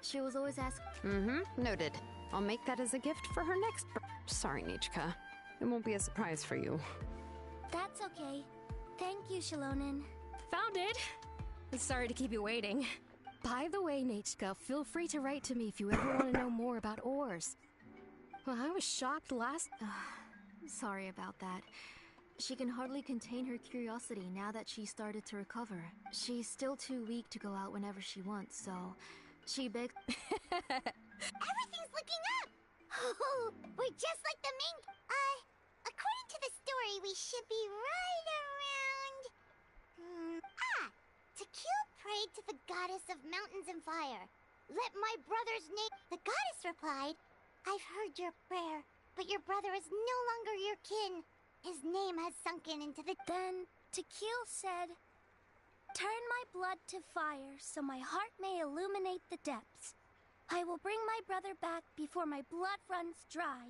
She was always asking... Noted. I'll make that as a gift for her next... Sorry, Nechka. It won't be a surprise for you. That's okay. Thank you, Shalonen. Found it! Sorry to keep you waiting. By the way, Nechka, feel free to write to me if you ever want to know more about ores. Well, I was shocked last... Sorry about that. She can hardly contain her curiosity now that she started to recover. She's still too weak to go out whenever she wants, so... She begged... Everything's looking up! Oh, we're just like the main... according to the story, we should be right around... Tequil prayed to the goddess of mountains and fire. Let my brother's name... The goddess replied, I've heard your prayer, but your brother is no longer your kin. His name has sunken into the... Then Tequil said, turn my blood to fire so my heart may illuminate the depths. I will bring my brother back before my blood runs dry.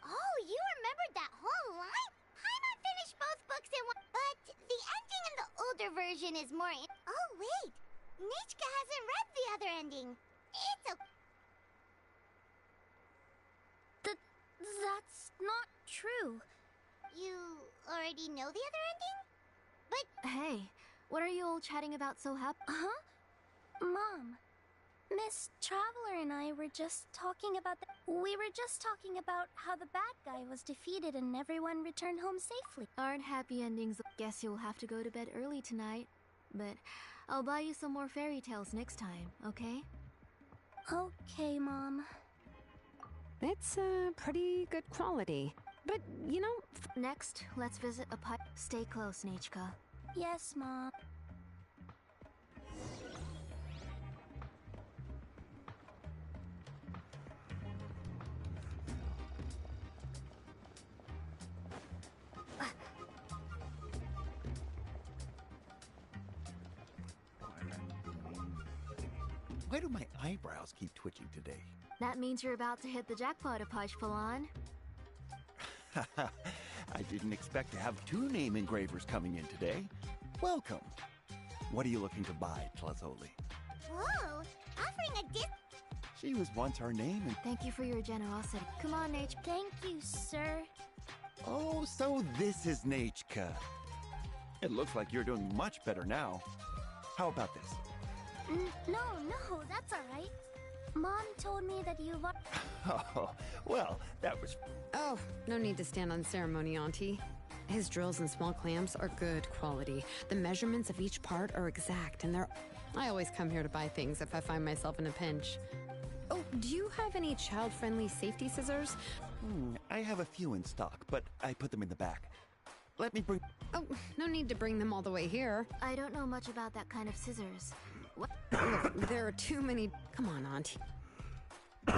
Oh, you remembered that whole line? Paimon finished both books in one, but the ending in the older version is more... Oh, wait. Nechka hasn't read the other ending. It's okay. That's not true. You already know the other ending? But... Hey, what are you all chatting about so happy? Huh? Mom, Miss Traveler and I were just talking about We were just talking about how the bad guy was defeated and everyone returned home safely. Aren't happy endings. Guess you'll have to go to bed early tonight. But I'll buy you some more fairy tales next time, okay? Okay, Mom. It's pretty good quality. But, you know... Next, let's visit a pipe. Stay close, Nechka. Yes, Mom. Why do my eyebrows keep twitching today? That means you're about to hit the jackpot, Apashpalan. I didn't expect to have 2 name engravers coming in today. Welcome. What are you looking to buy, Tlazoli? Whoa, offering a gift. She was once our name and... Thank you for your generosity. Come on, Nechka. Thank you, sir. Oh, so this is Nechka. It looks like you're doing much better now. How about this? No, that's all right. Mom told me that you've... Oh, well, that was... Oh, no need to stand on ceremony, Auntie. His drills and small clamps are good quality. The measurements of each part are exact, and they're... I always come here to buy things if I find myself in a pinch. Oh, do you have any child-friendly safety scissors? I have a few in stock, but I put them in the back. Let me bring... Oh, no need to bring them all the way here. I don't know much about that kind of scissors. What? Look, there are too many... Come on, Auntie. And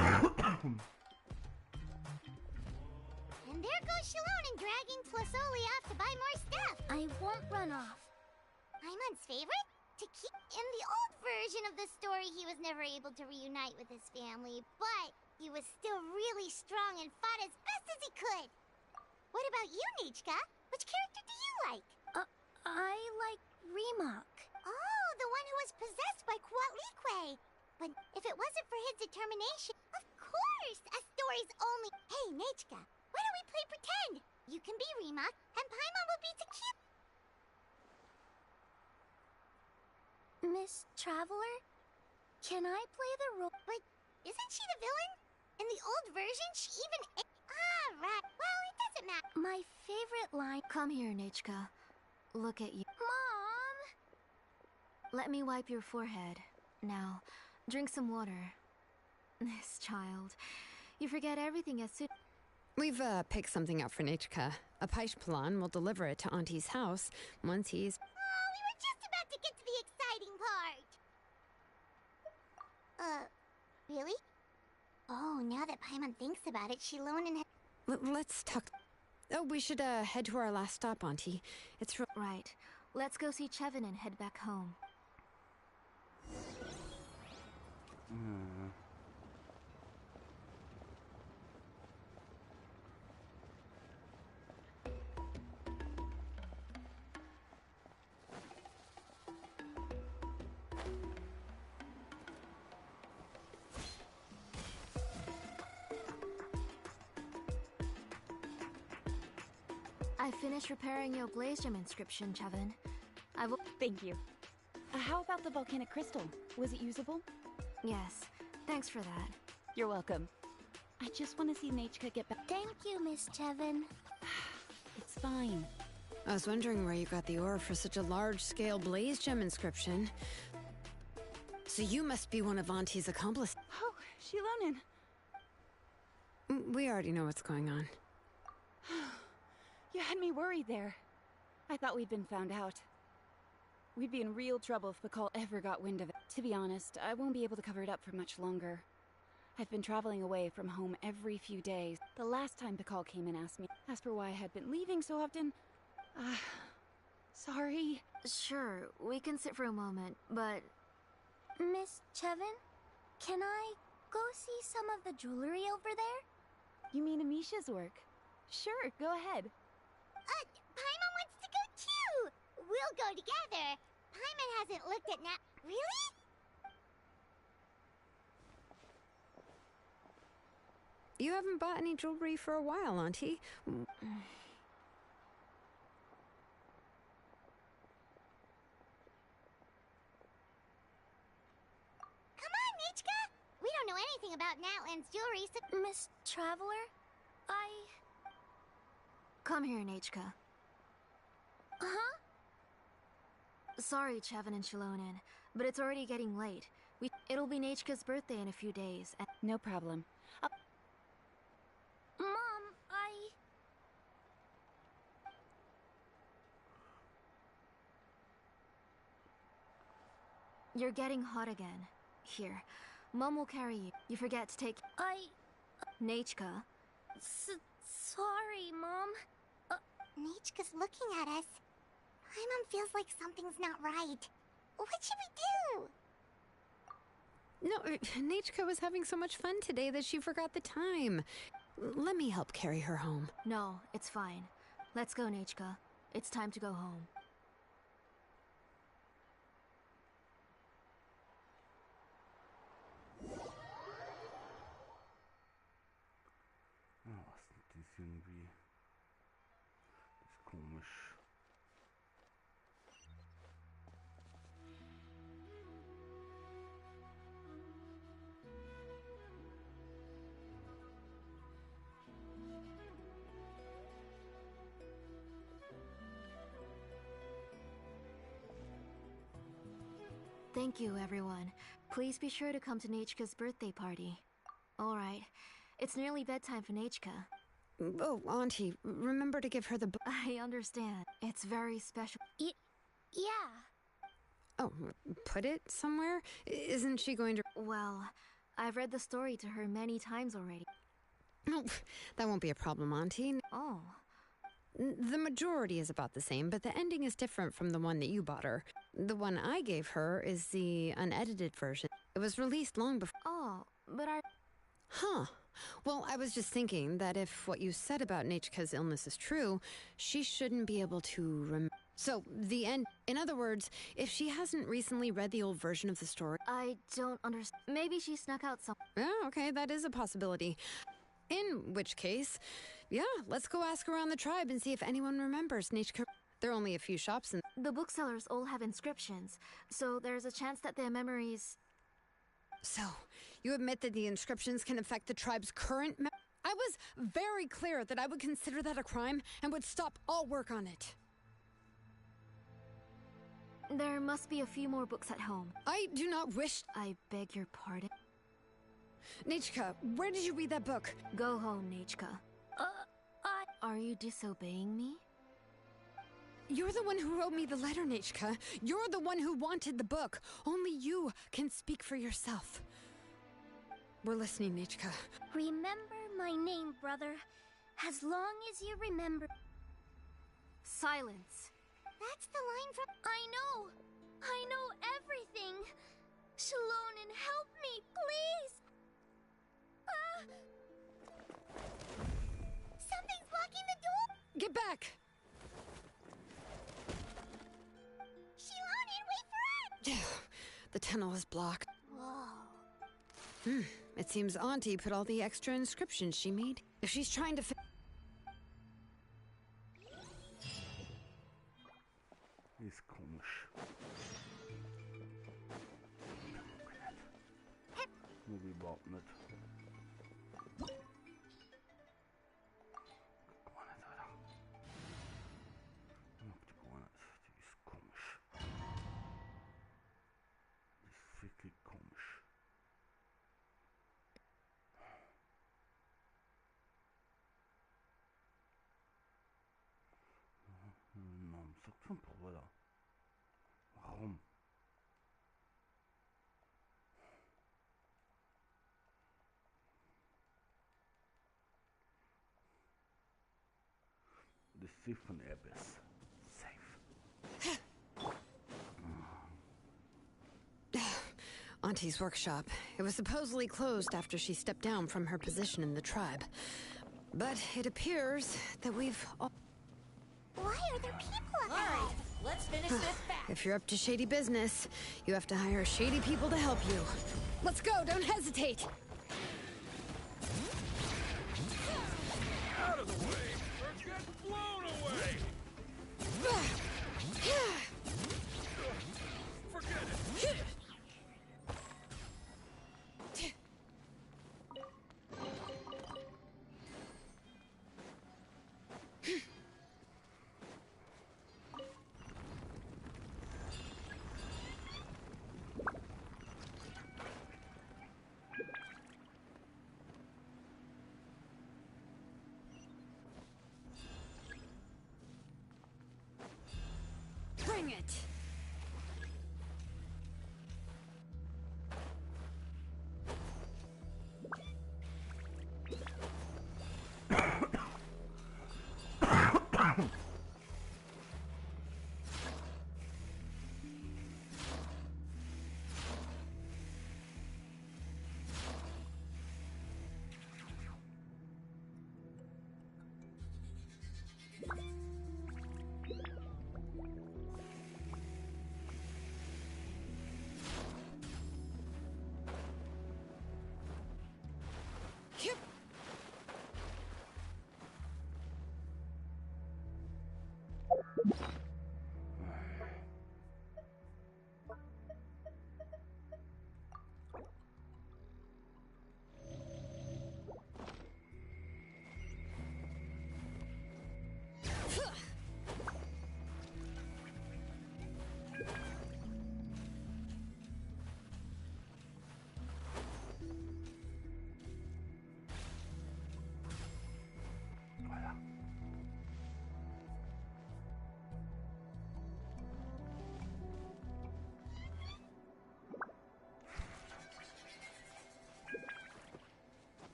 there goes Shalonen dragging Tlazoli off to buy more stuff. I won't run off. Paimon's favorite? To keep... In the old version of the story, he was never able to reunite with his family, but he was still really strong and fought as best as he could. What about you, Nechka? Which character do you like? I like Remak. Oh, the one who was possessed by Quatlique. But if it wasn't for his determination, of course, a story's only... Hey, Nechka, why don't we play pretend? You can be Remak, and Paimon will be Tequila. Miss Traveler? Can I play the role? But isn't she the villain? In the old version, she even... Ah, right. Well, it doesn't matter. My favorite line... Come here, Nechka. Look at you. Mom! Let me wipe your forehead. Now, drink some water. This child. You forget everything as soon... We've, picked something out for Nechka. Apashpalan will deliver it to Auntie's house once he's... Oh, we were just about to get to the exciting part. Really? Paimon thinks about it, Shilon and... Let's talk... Oh, we should head to our last stop, Auntie. It's right. Let's go see Chevin and head back home. I finished repairing your blaze gem inscription, Chevin. I will... Thank you. How about the volcanic crystal? Was it usable? Yes. Thanks for that. You're welcome. I just want to see Nechka get back. Thank you, Miss Chevin. It's fine. I was wondering where you got the ore for such a large-scale blaze gem inscription. So you must be one of Auntie's accomplices. Oh, Shilonen. We already know what's going on. You had me worried there. I thought we'd been found out. We'd be in real trouble if Pakal ever got wind of it. To be honest, I won't be able to cover it up for much longer. I've been traveling away from home every few days. The last time Pakal came and asked for why I had been leaving so often. Sorry. Sure, we can sit for a moment, but... Miss Chevin, can I go see some of the jewelry over there? You mean Amisha's work? Sure, go ahead. Paimon wants to go too! We'll go together. Paimon hasn't looked at Really? You haven't bought any jewelry for a while, Auntie. Come on, Nechka! We don't know anything about Natlan's jewelry, so... Miss Traveler, Come here, Nechka. Huh? Sorry, Chevin and Shilonen, but it's already getting late. It'll be Nechka's birthday in a few days, and... No problem. Mom, You're getting hot again. Here, Mom will carry you. You forget to take... Nechka. Sorry, Mom. Nechka's looking at us. Paimon feels like something's not right. What should we do? No, Nechka was having so much fun today that she forgot the time. Let me help carry her home. No, it's fine. Let's go, Nechka. It's time to go home. Was ist das irgendwie? Das ist komisch. Thank you, everyone. Please be sure to come to Nechka's birthday party. All right. It's nearly bedtime for Nechka. Oh, Auntie, remember to give her the book. I understand. It's very special. Yeah. Oh, put it somewhere? Isn't she going to... Well, I've read the story to her many times already. Oh, that won't be a problem, Auntie. Oh. The majority is about the same, but the ending is different from the one that you bought her. The one I gave her is the unedited version. It was released long before... Oh, but Huh. Well, I was just thinking that if what you said about Nechka's illness is true, she shouldn't be able to remember. So, the end... In other words, if she hasn't recently read the old version of the story... I don't understand. Maybe she snuck out some... Oh, okay, that is a possibility. In which case, yeah, let's go ask around the tribe and see if anyone remembers Nechka. There are only a few shops and... The booksellers all have inscriptions, so there's a chance that their memories... So, you admit that the inscriptions can affect the tribe's current I was very clear that I would consider that a crime and would stop all work on it. There must be a few more books at home. I do not wish... I beg your pardon? Nechka, where did you read that book? Go home, Nechka. Are you disobeying me? You're the one who wrote me the letter, Nechka. You're the one who wanted the book. Only you can speak for yourself. We're listening, Nichka. Remember my name, brother. As long as you remember. Silence. That's the line from. I know everything. Shalonen, help me, please. Something's blocking the door. Get back! Shalonen, wait for us. The tunnel is blocked. Whoa. It seems Auntie put all the extra inscriptions she made. If she's trying to Ist komisch. Nur überhaupt nicht. Guck mal nicht, Alter. Die Krone, die ist komisch. Die ist wirklich komisch. Warum sagt von Bruder? Warum? Das Schiff von Abyss. Safe. Auntie's workshop. It was supposedly closed after she stepped down from her position in the tribe. But it appears that we've all... Why are there people up there? All right, let's finish this fast. If you're up to shady business, you have to hire shady people to help you. Let's go, don't hesitate! Out of the way, or get blown away! Forget it! Bring it!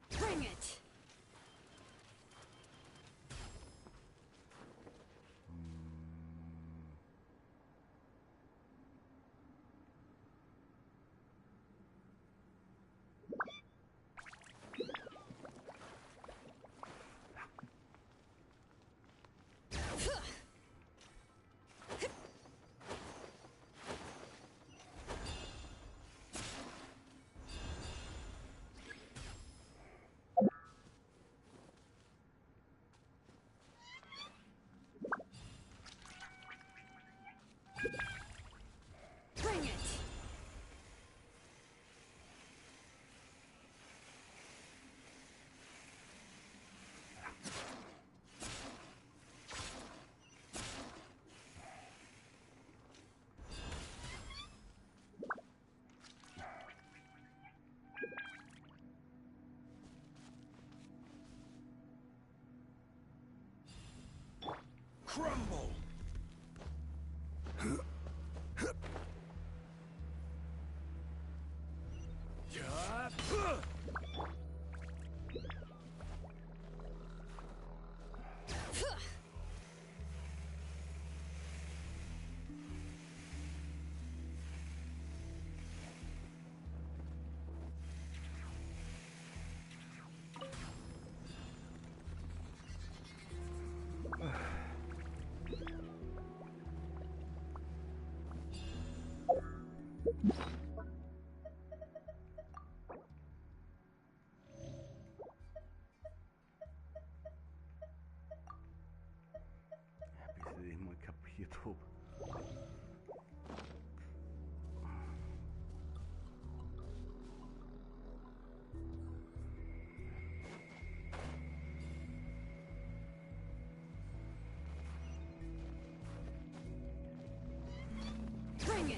Bring it! Bring it! Crumble! Yeah. Bis ich mal kapiert habe. Bring it!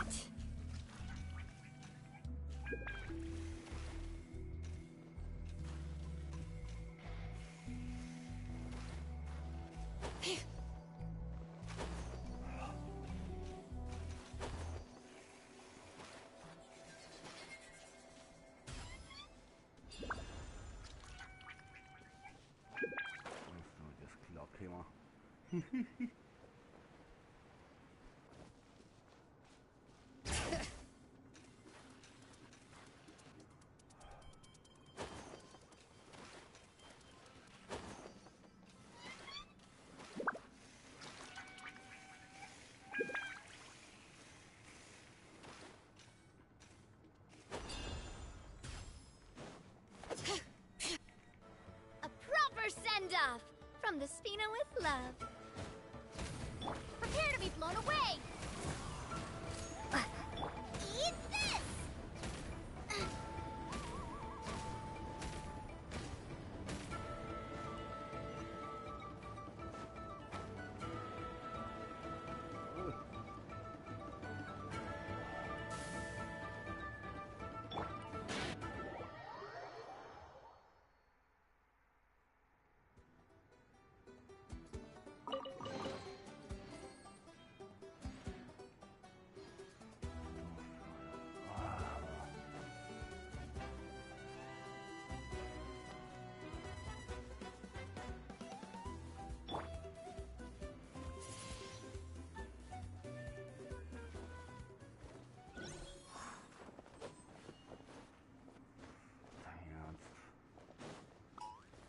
Das ist klar, Thema. A proper send-off from the Spina with love. Prepare to be blown away. Eat this!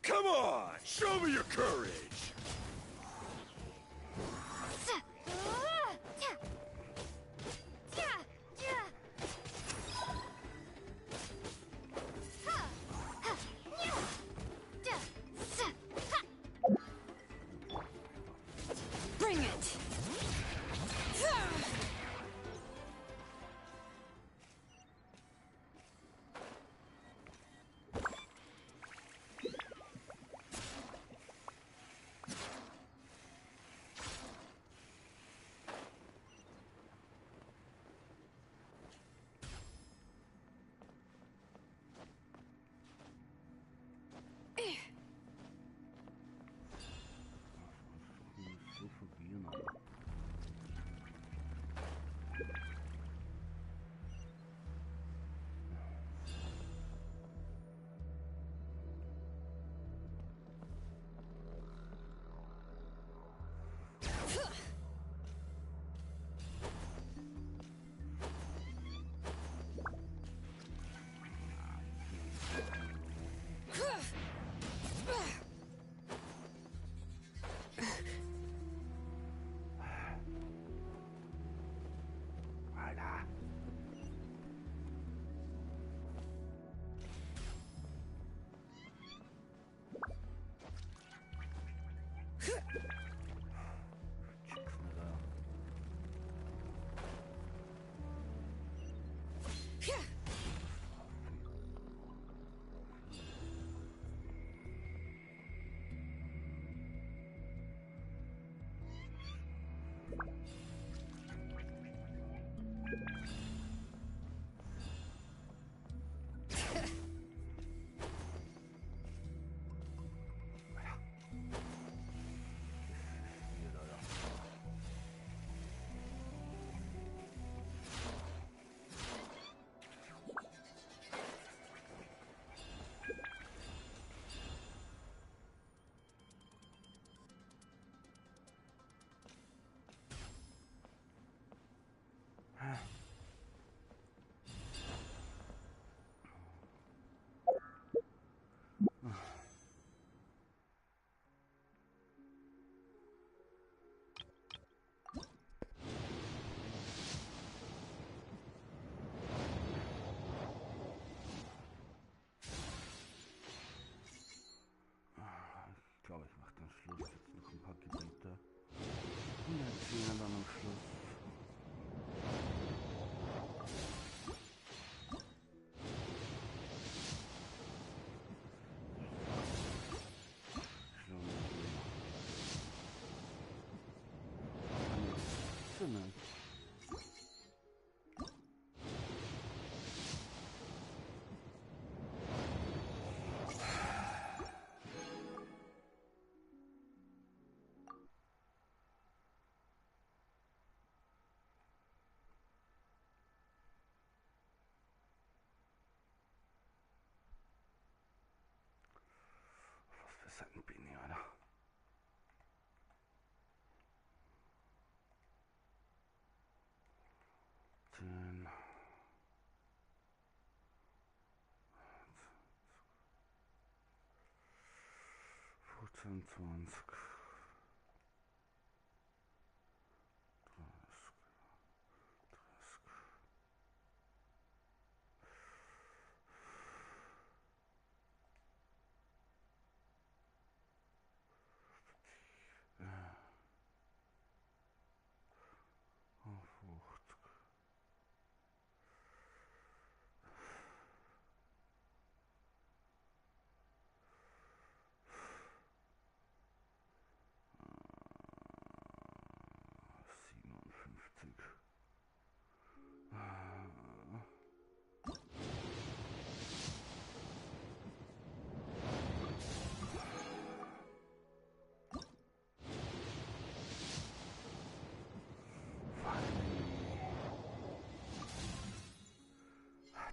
Come on! Show me your courage! Bring it! So verwirrend, aber. Alter. 25.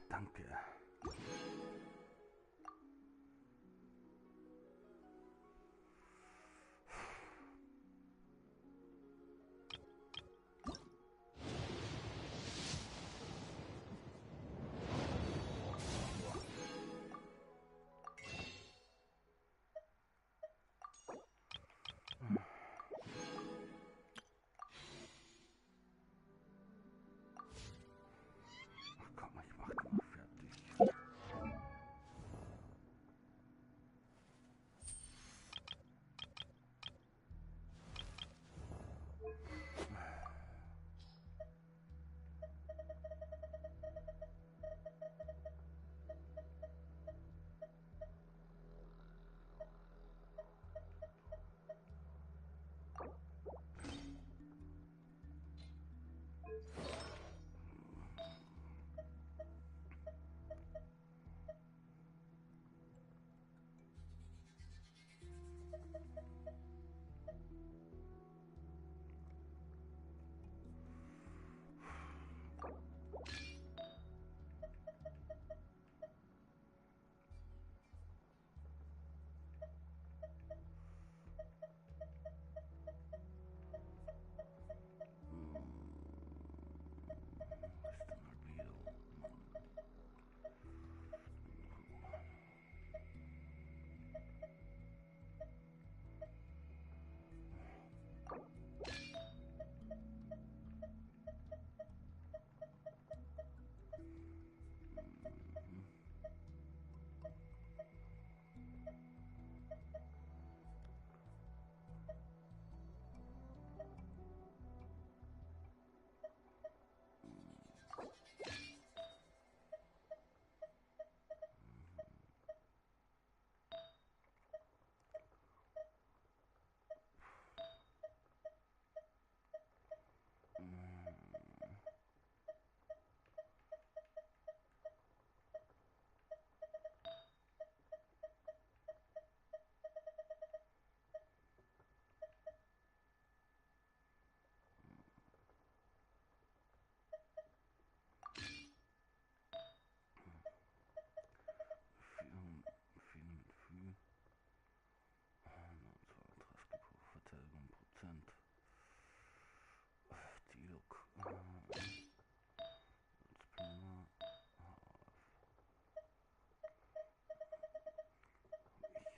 Danke.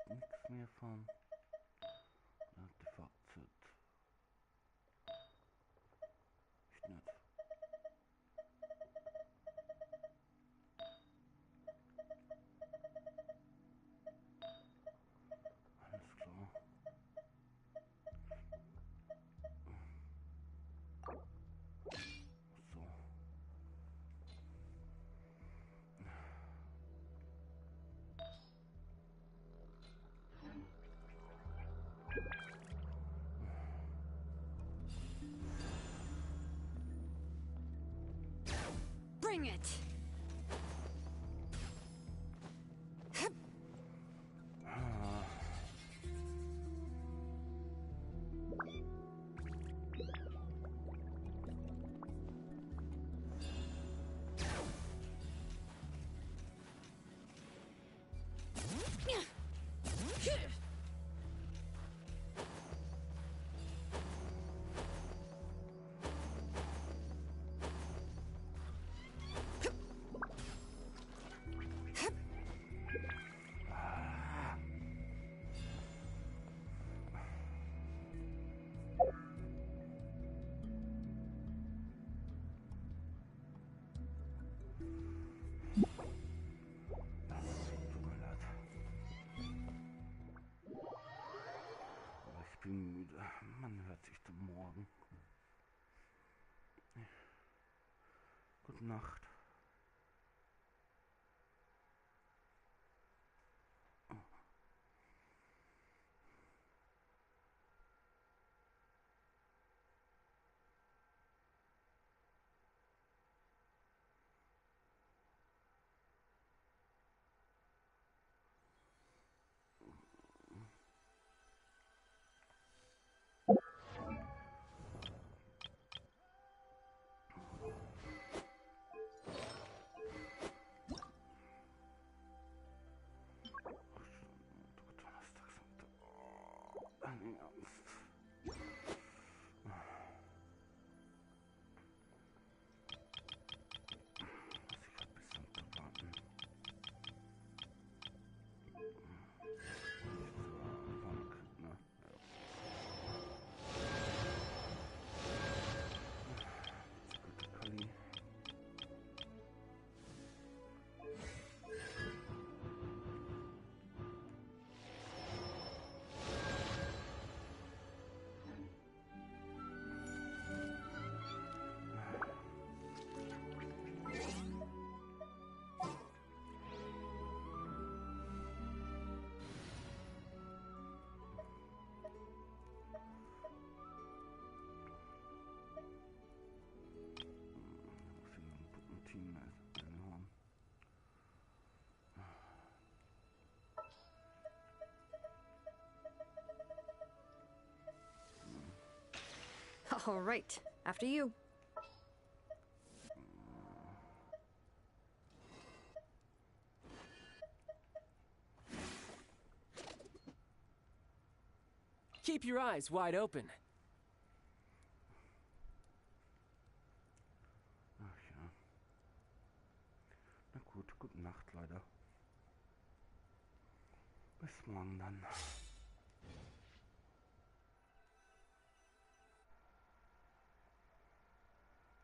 Nichts mehr von Artefakten. Echt nicht. Alles klar. So. Bring it! bin müde. Man hört sich zum Morgen. Gute Nacht. All right, after you. Keep your eyes wide open. Ach ja. Na gut, gute Nacht leider. Bis morgen dann.